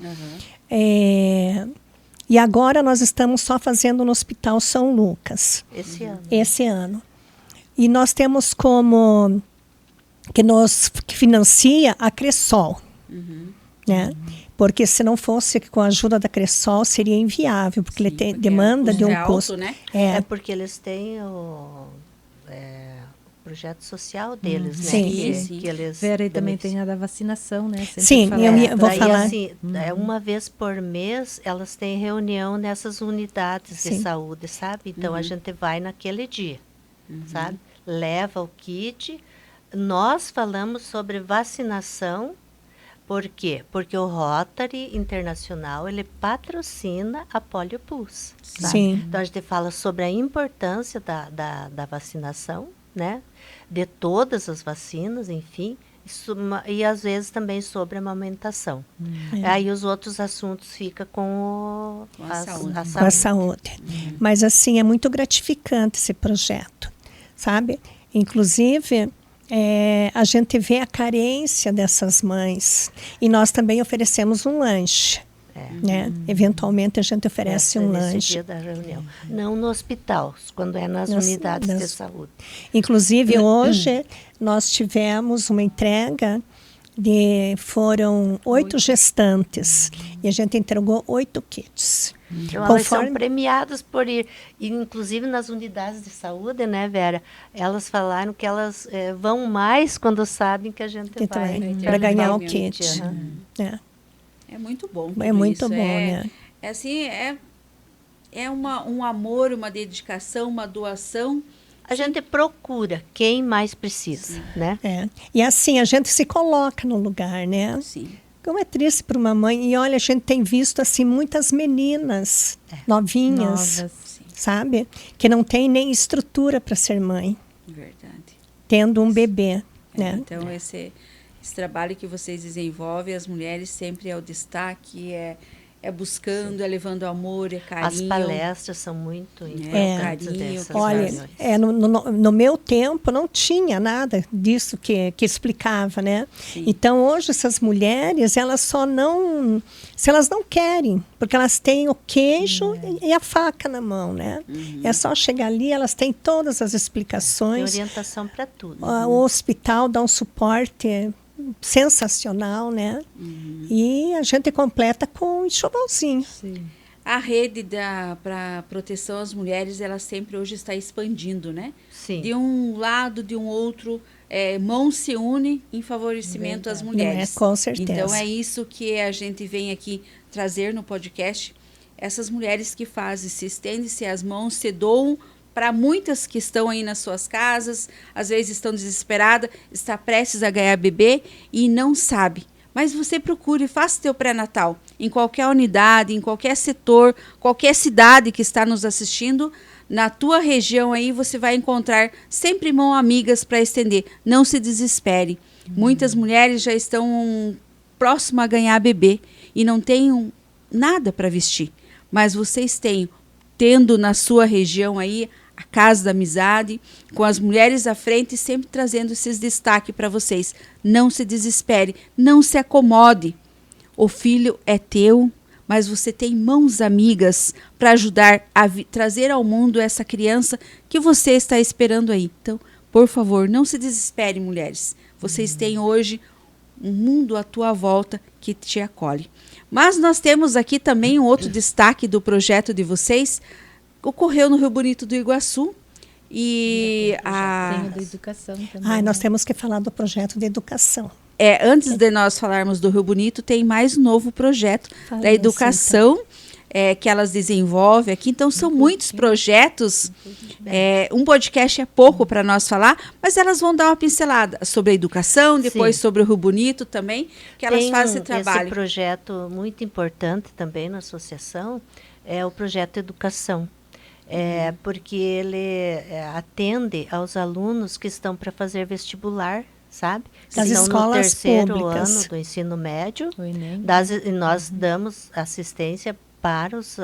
E agora nós estamos só fazendo no Hospital São Lucas. Esse ano. E nós temos como que financia a Cressol, né? Porque se não fosse com a ajuda da Cressol seria inviável, porque ele tem demanda de um custo, né? É porque eles têm o projeto social deles, né? Sim. Que eles Vera, e também tem a da vacinação, né? Sempre Sim, fala. eu vou daí, falar. assim, uma vez por mês, elas têm reunião nessas unidades de Sim. saúde, sabe? Então, a gente vai naquele dia, sabe? Leva o kit. Nós falamos sobre vacinação. Por quê? Porque o Rotary Internacional, ele patrocina a Polio Plus, sabe? Sim. Então, a gente fala sobre a importância da vacinação, né? De todas as vacinas, enfim, e às vezes também sobre a amamentação. Aí os outros assuntos ficam com a saúde. Com a saúde. Mas assim, é muito gratificante esse projeto, sabe? Inclusive, a gente vê a carência dessas mães. E nós também oferecemos um lanche. Né? Eventualmente a gente oferece um nesse lanche. dia da reunião. Não no hospital, quando é nas unidades de saúde. Inclusive, hoje nós tivemos uma entrega foram 8 gestantes e a gente entregou 8 kits. Então, elas são premiadas por ir. E, inclusive, nas unidades de saúde, né, Vera? Elas falaram que elas vão mais quando sabem que a gente vai. Para ganhar o kit. É muito bom. É muito isso. bom, né? É assim, um amor, uma dedicação, uma doação. A gente procura quem mais precisa, né? E assim, a gente se coloca no lugar, né? Sim. Como é triste para uma mãe. E olha, a gente tem visto assim muitas meninas novinhas, sabe? Que não tem nem estrutura para ser mãe. Verdade. Tendo um bebê, né? Então, esse trabalho que vocês desenvolvem, as mulheres sempre é o destaque, é buscando, é levando amor, é carinho. As palestras são muito importantes dessas. Olha, no meu tempo não tinha nada disso que explicava, né? Sim. Então, hoje, essas mulheres, elas se elas não querem, porque elas têm o queijo e a faca na mão, né? É só chegar ali, elas têm todas as explicações. Tem orientação para tudo. O hospital dá um suporte sensacional, né? E a gente completa com um enxovalzinho. Sim. A rede para proteção às mulheres, ela sempre hoje está expandindo, né? Sim. De um lado, de um outro, mãos se unem em favorecimento às mulheres. Com certeza. Então, é isso que a gente vem aqui trazer no podcast. Essas mulheres que fazem, se estendem-se as mãos, se doam para muitas que estão aí nas suas casas, às vezes estão desesperadas, está prestes a ganhar bebê e não sabe. Mas você procure, faça teu pré-natal em qualquer unidade, em qualquer setor, qualquer cidade que está nos assistindo, na tua região aí você vai encontrar sempre mãos amigas para estender. Não se desespere. Muitas mulheres já estão próximas a ganhar bebê e não têm nada para vestir. Mas vocês tendo na sua região aí a Casa da Amizade, com as mulheres à frente, sempre trazendo esses destaques para vocês. Não se desespere, não se acomode. O filho é teu, mas você tem mãos amigas para ajudar a trazer ao mundo essa criança que você está esperando aí. Então, por favor, não se desespere, mulheres. Vocês têm hoje um mundo à tua volta que te acolhe. Mas nós temos aqui também um outro destaque do projeto de vocês. Ocorreu no Rio Bonito do Iguaçu. E Tem o da educação também. Nós temos que falar do projeto de educação. Antes de nós falarmos do Rio Bonito, tem mais um novo projeto da educação que elas desenvolvem aqui. Então, são muitos projetos. Um podcast é pouco para nós falar, mas elas vão dar uma pincelada sobre a educação, depois sobre o Rio Bonito também, que elas fazem esse trabalho. Esse projeto muito importante também na associação é o projeto Educação. Porque ele atende aos alunos que estão para fazer vestibular, sabe? Das Estão escolas no terceiro públicas. ano do ensino médio. O Enem. E nós damos assistência para os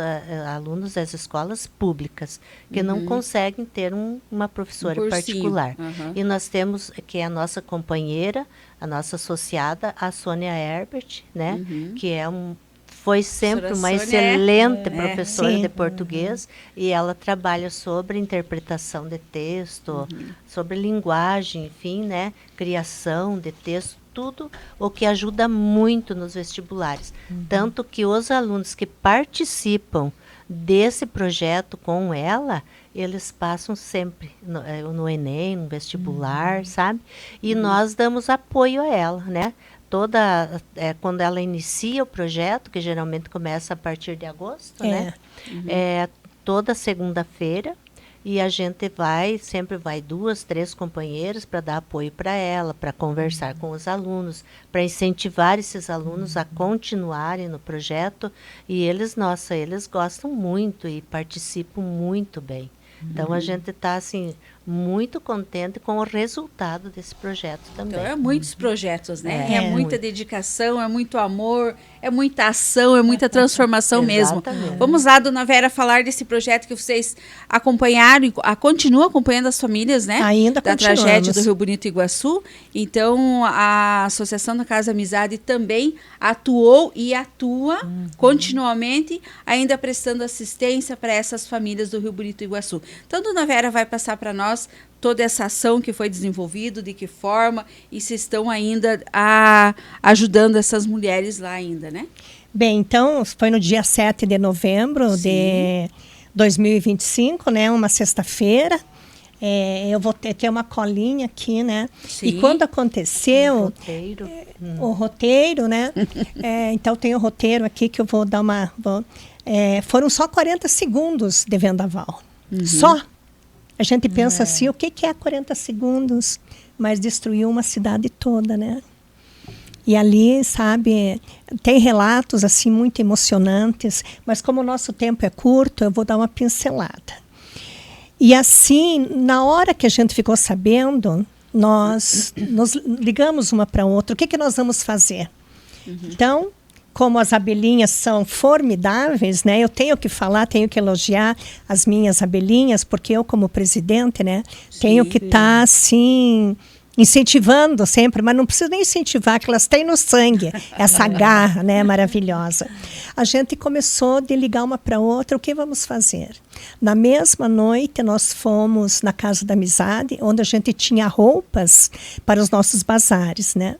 alunos das escolas públicas, que não conseguem ter uma professora cursinho. particular. Uhum. E nós temos, que é a nossa companheira, a nossa associada, a Sônia Herbert, né? Que foi sempre uma Professora Sônia excelente professora sim. de português, e ela trabalha sobre interpretação de texto, sobre linguagem, enfim, né? Criação de texto, tudo o que ajuda muito nos vestibulares. Tanto que os alunos que participam desse projeto com ela, eles passam sempre no Enem, no vestibular, sabe? E nós damos apoio a ela, né? Quando ela inicia o projeto, que geralmente começa a partir de agosto, né? Toda segunda-feira, e a gente sempre vai 2, 3 companheiros para dar apoio para ela, para conversar com os alunos, para incentivar esses alunos a continuarem no projeto, e eles gostam muito e participam muito bem. Então, a gente está, assim, muito contente com o resultado desse projeto também. Então, é muitos projetos, né? É muita muito. dedicação, é muito amor, é muita ação, é muita transformação mesmo. Exatamente. Vamos lá, dona Vera, falar desse projeto que vocês acompanharam e continuam acompanhando as famílias, né? Ainda da continuamos. tragédia do Rio Bonito Iguaçu. Então, a Associação da Casa Amizade também atuou e atua continuamente, ainda prestando assistência para essas famílias do Rio Bonito Iguaçu. Então, dona Vera vai passar para nós toda essa ação que foi desenvolvida, de que forma, e se estão ainda ajudando essas mulheres lá ainda, né? Bem, então, foi no dia 7 de novembro de 2025, né? Uma sexta-feira. Eu vou ter uma colinha aqui, né? Sim. E quando aconteceu... O roteiro, né? Então, tem o roteiro aqui que eu vou dar uma... foram só 40 segundos de vendaval. Só. A gente pensa assim, o que é 40 segundos? Mas destruiu uma cidade toda, né? E ali, sabe, tem relatos assim muito emocionantes, mas como o nosso tempo é curto, eu vou dar uma pincelada. E assim, na hora que a gente ficou sabendo, nós nos ligamos uma para outra. O que nós vamos fazer? Então, como as abelhinhas são formidáveis, né? Eu tenho que falar, tenho que elogiar as minhas abelhinhas, porque eu, como presidente, né, tenho que estar, assim, incentivando sempre, mas não precisa nem incentivar, que elas têm no sangue, essa garra, né, maravilhosa. A gente começou de ligar uma para outra, o que vamos fazer? Na mesma noite, nós fomos na Casa da Amizade, onde a gente tinha roupas para os nossos bazares, né?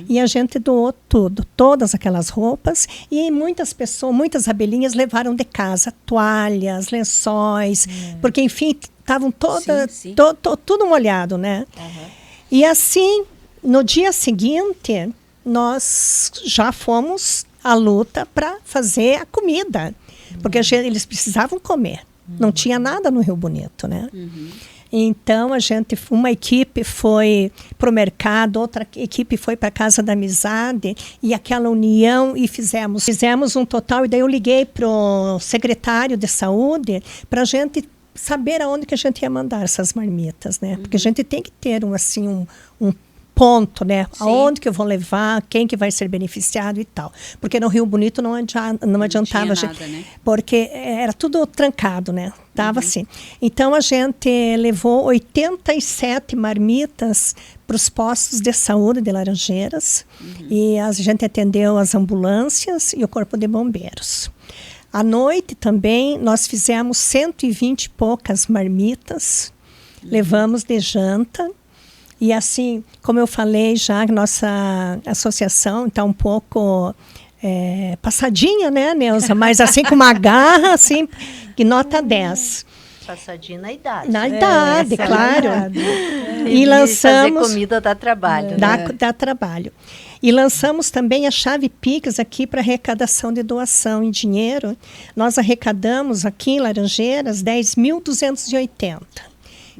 E a gente doou tudo, todas aquelas roupas, e muitas pessoas, muitas abelhinhas levaram de casa toalhas, lençóis, porque, enfim, estavam tudo molhado, né? E assim, no dia seguinte, nós já fomos à luta para fazer a comida, porque eles precisavam comer. Não tinha nada no Rio Bonito, né? Então, uma equipe foi para o mercado, outra equipe foi para a Casa da Amizade, e aquela união, e fizemos um total, e daí eu liguei para o secretário de saúde para a gente saber aonde que a gente ia mandar essas marmitas, né? Porque a gente tem que ter um ponto, né? Sim. Aonde que eu vou levar, quem que vai ser beneficiado e tal. Porque no Rio Bonito não adiantava, nada, né? Porque era tudo trancado, né? Tava assim. Então a gente levou 87 marmitas para os postos de saúde de Laranjeiras, e a gente atendeu as ambulâncias e o corpo de bombeiros. À noite também nós fizemos 120 e poucas marmitas, levamos de janta. E assim, como eu falei já, nossa associação está um pouco passadinha, né, Neuza? Mas assim, com uma garra, assim, que nota 10. Passadinha na idade. Na idade, claro. E lançamos... Fazer comida dá trabalho. Dá trabalho. E lançamos também a chave Pix aqui para arrecadação de doação em dinheiro. Nós arrecadamos aqui em Laranjeiras 10.280,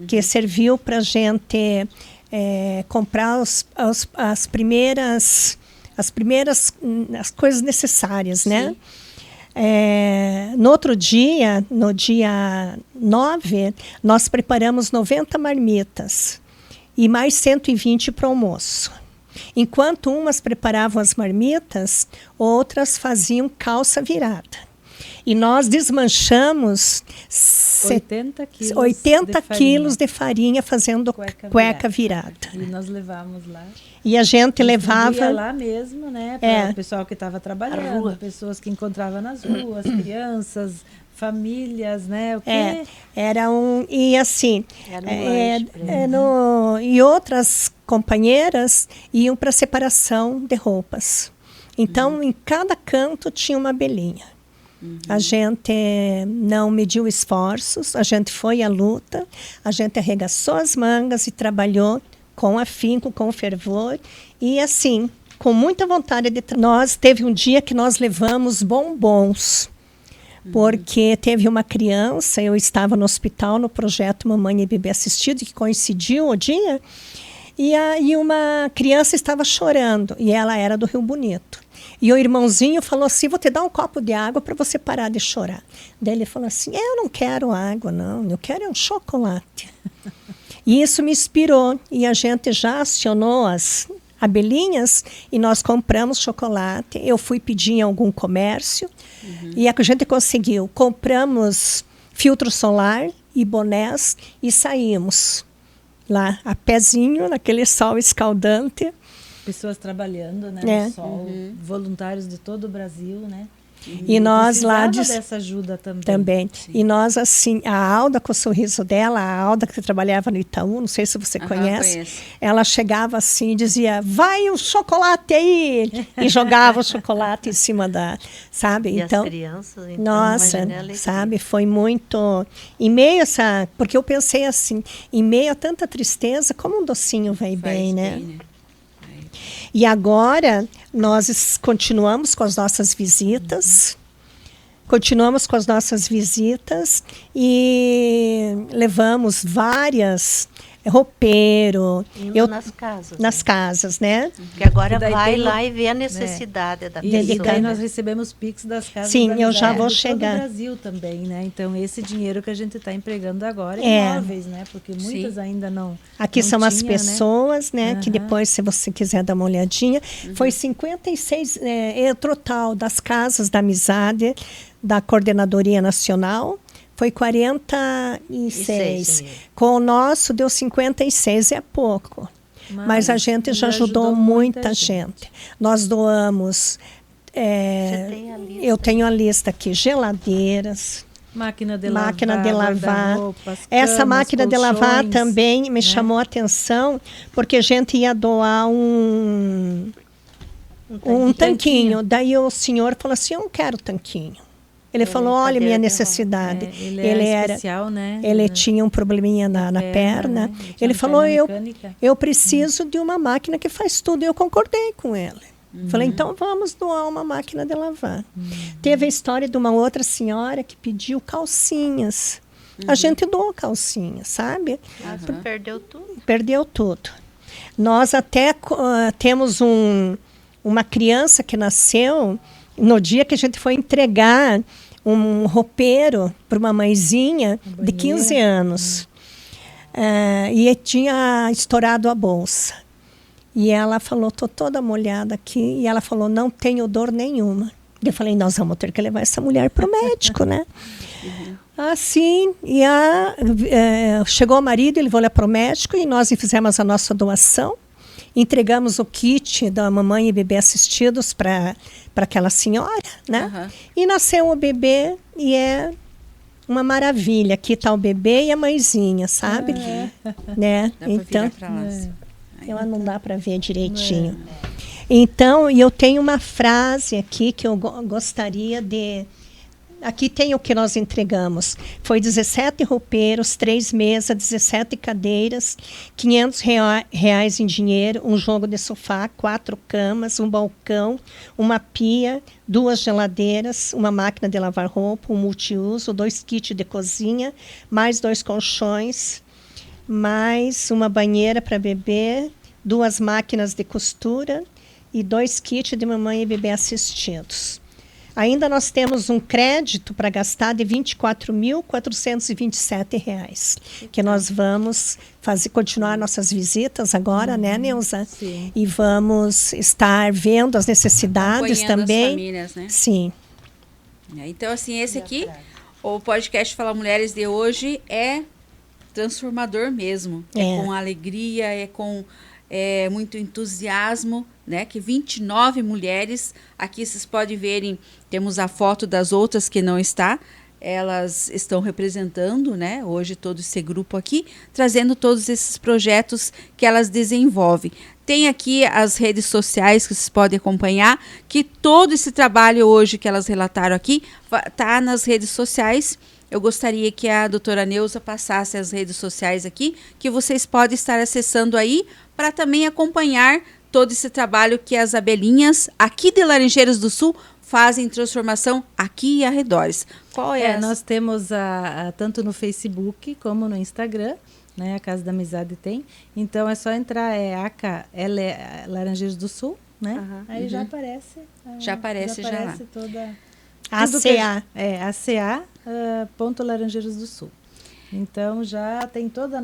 que serviu para a gente comprar as primeiras as coisas necessárias, né? No outro dia, no dia 9, nós preparamos 90 marmitas. e mais 120 para o almoço. Enquanto umas preparavam as marmitas, outras faziam calça virada. E nós desmanchamos 80 quilos de farinha fazendo cueca virada. E nós levávamos lá. E a gente levava... Ia lá mesmo, né? Para o pessoal que estava trabalhando, pessoas que encontravam nas ruas, crianças, famílias, né? O quê? Era um... E assim... e outras companheiras iam para separação de roupas. Então, em cada canto tinha uma abelhinha. A gente não mediu esforços, a gente foi à luta, a gente arregaçou as mangas e trabalhou com afinco, com fervor. E assim, com muita vontade de... Teve um dia que nós levamos bombons. Porque teve uma criança, eu estava no hospital no projeto Mamãe e Bebê Assistido, que coincidiu o dia, e aí uma criança estava chorando, e ela era do Rio Bonito. E o irmãozinho falou assim, vou te dar um copo de água para você parar de chorar. Daí ele falou assim, eu não quero água, não, eu quero um chocolate. E isso me inspirou, e a gente já acionou as abelhinhas e nós compramos chocolate. Eu fui pedir em algum comércio e a gente conseguiu. Compramos filtro solar e bonés e saímos lá a pezinho, naquele sol escaldante. Pessoas trabalhando, né, no sol, voluntários de todo o Brasil, né? E nós lá dessa ajuda também. E nós assim, a Alda com o sorriso dela, a Alda que trabalhava no Itaú, não sei se você conhece, conheço. Ela chegava assim e dizia, vai o chocolate aí, e jogava o chocolate em cima da, sabe? E então, as crianças, então, nossa, sabe, foi muito, em meio a essa, porque eu pensei assim, em meio a tanta tristeza, como um docinho vai bem, né? E agora nós continuamos com as nossas visitas, e levamos várias roupeiro. Nas casas, né? Que agora vai lá e vê a necessidade da pessoa. E daí nós recebemos Pix das casas. Sim, eu já vou chegar. Do Brasil também, né? Então esse dinheiro que a gente está empregando agora é imóveis, né? Porque muitas ainda não. Aqui não são tinha, as pessoas, né? Que depois, se você quiser dar uma olhadinha, foi 56 total das casas da amizade da Coordenadoria Nacional. Foi 46. Com o nosso deu 56, é pouco. Mas a gente já ajudou muita gente. Nós doamos... eu tenho a lista aqui. Geladeiras. Máquina de lavar. Essa máquina de lavar também me chamou a atenção, porque a gente ia doar um tanquinho. Daí o senhor falou assim, eu não quero tanquinho. Ele falou, olha, minha necessidade. Ele era especial, né? Ele tinha um probleminha na perna. Né? Ele falou, eu preciso de uma máquina que faz tudo. E eu concordei com ele. Falei, então vamos doar uma máquina de lavar. Teve a história de uma outra senhora que pediu calcinhas. A gente doou calcinhas, sabe? Perdeu tudo. Perdeu tudo. Nós até temos uma criança que nasceu... No dia que a gente foi entregar um roupeiro para uma mãezinha de 15 anos. E tinha estourado a bolsa. E ela falou, estou toda molhada aqui. E ela falou, não tenho dor nenhuma. Eu falei, nós vamos ter que levar essa mulher para o médico, né? Assim, e chegou o marido, ele foi para o médico e nós fizemos a nossa doação. Entregamos o kit da Mamãe e Bebê Assistidos para aquela senhora, né? E nasceu o bebê e é uma maravilha. Aqui está o bebê e a mãezinha, sabe? Né? Dá então, pra virar pra lá. Não dá para ver direitinho. Então, eu tenho uma frase aqui que eu gostaria de... Aqui tem o que nós entregamos. Foi 17 roupeiros, 3 mesas, 17 cadeiras, R$500 em dinheiro, um jogo de sofá, 4 camas, um balcão, uma pia, 2 geladeiras, uma máquina de lavar roupa, um multiuso, 2 kits de cozinha, mais 2 colchões, mais uma banheira para bebê, 2 máquinas de costura e 2 kits de mamãe e bebê assistidos. Ainda nós temos um crédito para gastar de R$ 24.427, que nós vamos continuar nossas visitas agora, né, Neuza? Sim. E vamos estar vendo as necessidades Acompanhando também. as famílias, né? Sim. Então, assim, esse aqui, o podcast Fala Mulheres de hoje é transformador mesmo. É com alegria, é com muito entusiasmo, né? Que 29 mulheres, aqui vocês podem verem, temos a foto das outras que não está, elas estão representando, né? Hoje todo esse grupo aqui, trazendo todos esses projetos que elas desenvolvem. Tem aqui as redes sociais que vocês podem acompanhar, que todo esse trabalho hoje que elas relataram aqui está nas redes sociais. Eu gostaria que a doutora Neuza passasse as redes sociais aqui, que vocês podem estar acessando aí, para também acompanhar todo esse trabalho que as abelhinhas aqui de Laranjeiras do Sul fazem transformação aqui e arredores. Qual é? Nós temos tanto no Facebook como no Instagram, né? A Casa da Amizade tem. Então é só entrar, Laranjeiras do Sul, né? Aí já aparece. Já aparece lá. Toda... ACA. ACA.Laranjeiras do Sul. Então já tem toda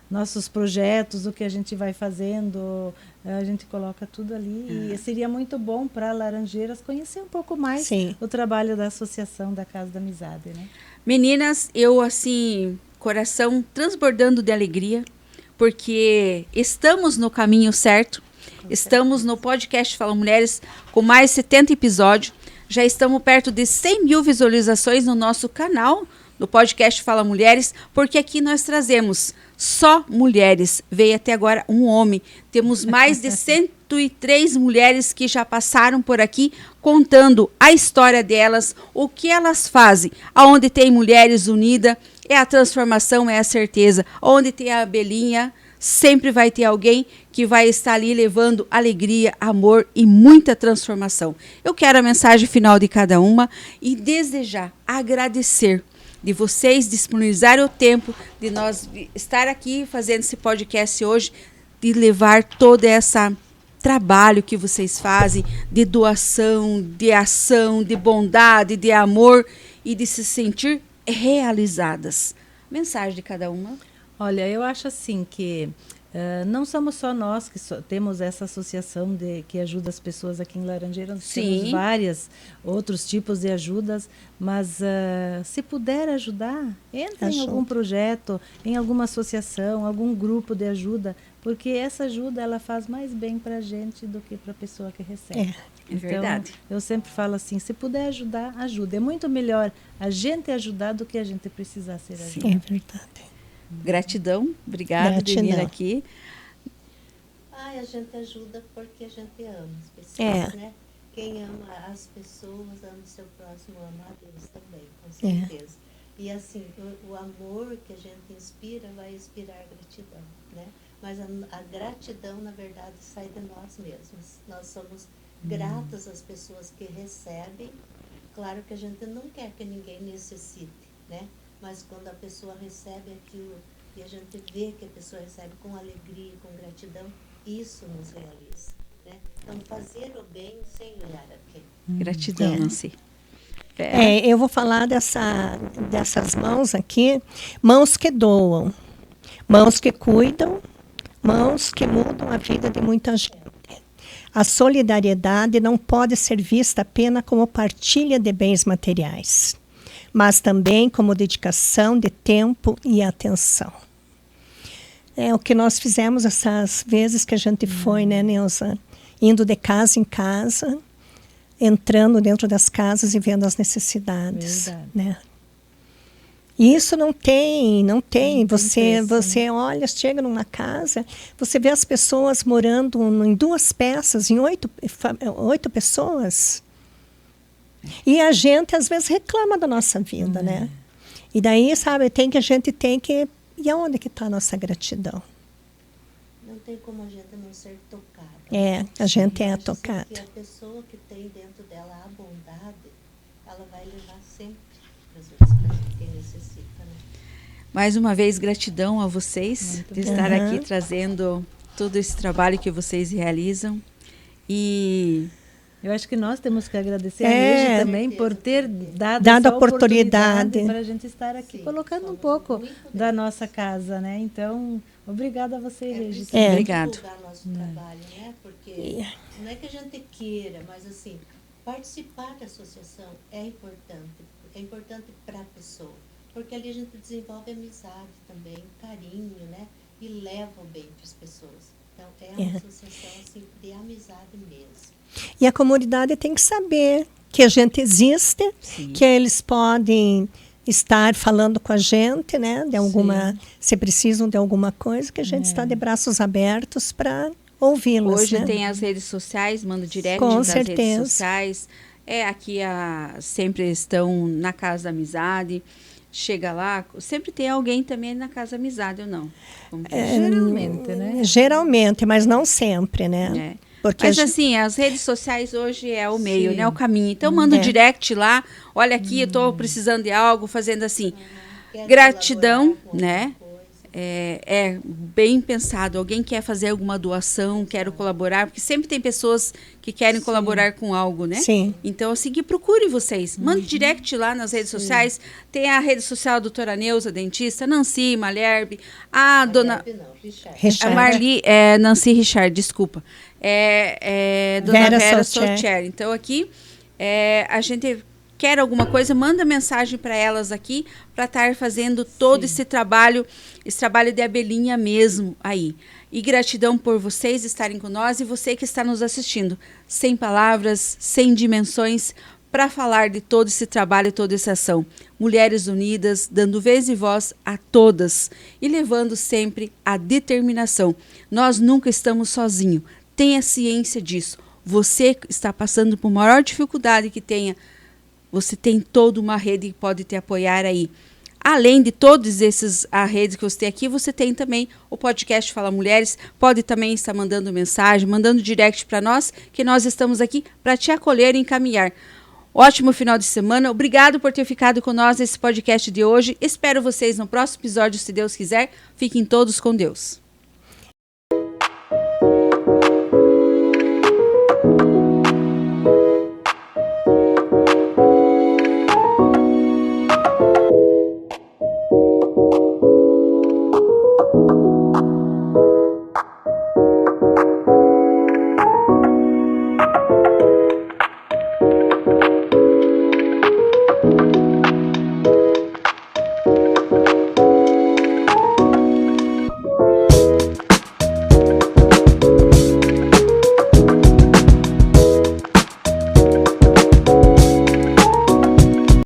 nossos projetos, o que a gente vai fazendo, a gente coloca tudo ali. E seria muito bom para Laranjeiras conhecer um pouco mais o trabalho da Associação da Casa da Amizade, né? Meninas, eu assim, coração transbordando de alegria, porque estamos no caminho certo. Estamos no podcast Fala Mulheres com mais 70 episódios. Já estamos perto de 100 mil visualizações no nosso canal, no podcast Fala Mulheres, porque aqui nós trazemos só mulheres. Veio até agora um homem. Temos mais de 103 mulheres que já passaram por aqui, contando a história delas, o que elas fazem. Aonde tem mulheres unidas, é a transformação, é a certeza. Onde tem a abelhinha, sempre vai ter alguém que vai estar ali levando alegria, amor e muita transformação. Eu quero a mensagem final de cada uma e desejar, agradecer de vocês disponibilizarem o tempo de nós estar aqui fazendo esse podcast hoje, de levar todo esse trabalho que vocês fazem, de doação, de ação, de bondade, de amor e de se sentir realizadas. Mensagem de cada uma. Olha, eu acho assim que não somos só nós que temos essa associação que ajuda as pessoas aqui em Laranjeiras. Temos vários outros tipos de ajudas, mas se puder ajudar, entre em algum projeto, em alguma associação, algum grupo de ajuda, porque essa ajuda ela faz mais bem para a gente do que para a pessoa que recebe. É verdade. Então, eu sempre falo assim, se puder ajudar, ajuda. É muito melhor a gente ajudar do que a gente precisar ser ajudado. É verdade. Gratidão, obrigada de vir aqui. A gente ajuda porque a gente ama as pessoas, né? Quem ama as pessoas, ama o seu próximo, ama a Deus também, com certeza. E assim, o amor que a gente inspira vai inspirar gratidão, né? Mas a gratidão, na verdade, sai de nós mesmos. Nós somos gratos às pessoas que recebem. Claro que a gente não quer que ninguém necessite, né? Mas quando a pessoa recebe aquilo e a gente vê que a pessoa recebe com alegria, com gratidão, isso nos realiza, né? Então, fazer o bem sem olhar a quem. Gratidão, Nancy. Eu vou falar dessas mãos aqui, mãos que doam, mãos que cuidam, mãos que mudam a vida de muita gente. A solidariedade não pode ser vista apenas como partilha de bens materiais, mas também como dedicação de tempo e atenção. É o que nós fizemos essas vezes que a gente foi, né, Neuza? Indo de casa em casa, entrando dentro das casas e vendo as necessidades. Verdade. Né? E isso não tem. Você olha, chega numa casa, você vê as pessoas morando em 2 peças, em 8 pessoas. E a gente, às vezes, reclama da nossa vida, né? E daí, sabe, a gente tem que... E aonde que está a nossa gratidão? Não tem como a gente não ser tocada. A gente é tocada. Que a pessoa que tem dentro dela a bondade, ela vai levar sempre para as outras pessoas que necessitam, né? Mais uma vez, gratidão a vocês de estar aqui trazendo todo esse trabalho que vocês realizam. E Eu acho que nós temos que agradecer a Regi também por ter dado a essa oportunidade para a gente estar aqui colocando um pouco da nossa casa, né? Então, obrigada a você, Regi. Obrigado. Divulgar nosso trabalho, né? Porque não é que a gente queira, mas assim, participar da associação é importante para a pessoa, porque ali a gente desenvolve amizade também, carinho, né? E leva o bem para as pessoas. Então, é uma associação assim, de amizade mesmo. E a comunidade tem que saber que a gente existe, que eles podem estar falando com a gente, né? De alguma, se precisam de alguma coisa, que a gente está de braços abertos para ouvi-los. Hoje né? tem as redes sociais, manda direct Com das certeza. redes sociais. Aqui sempre estão na Casa da Amizade. Chega lá, sempre tem alguém também na Casa da Amizade, ou não? Geralmente, né? Geralmente, mas não sempre, né? Porque mas assim, as redes sociais hoje é o meio, né? O caminho. Então, manda um direct lá. Olha aqui, eu estou precisando de algo, fazendo assim. Gratidão, né? É bem pensado. Alguém quer fazer alguma doação, quero colaborar, porque sempre tem pessoas que querem colaborar com algo, né? Sim. Então, assim, procure vocês. Mande direct lá nas redes sociais. Tem a rede social da doutora Neuza, dentista, Nancy Malherbe, a dona... Richard. A Marli, Nancy Richard, desculpa. Dona Vera Solcher. Então, aqui, a gente quer alguma coisa, manda mensagem para elas aqui, para estar fazendo todo esse trabalho de abelhinha mesmo aí. E gratidão por vocês estarem com nós e você que está nos assistindo. Sem palavras, sem dimensões, para falar de todo esse trabalho, toda essa ação. Mulheres unidas, dando vez e voz a todas e levando sempre a determinação. Nós nunca estamos sozinhos. Tenha ciência disso. Você está passando por maior dificuldade que tenha, você tem toda uma rede que pode te apoiar aí. Além de todas essas redes que você tem aqui, você tem também o podcast Fala Mulheres. Pode também estar mandando mensagem, mandando direct para nós, que nós estamos aqui para te acolher e encaminhar. Ótimo final de semana. Obrigado por ter ficado com nós nesse podcast de hoje. Espero vocês no próximo episódio, se Deus quiser. Fiquem todos com Deus.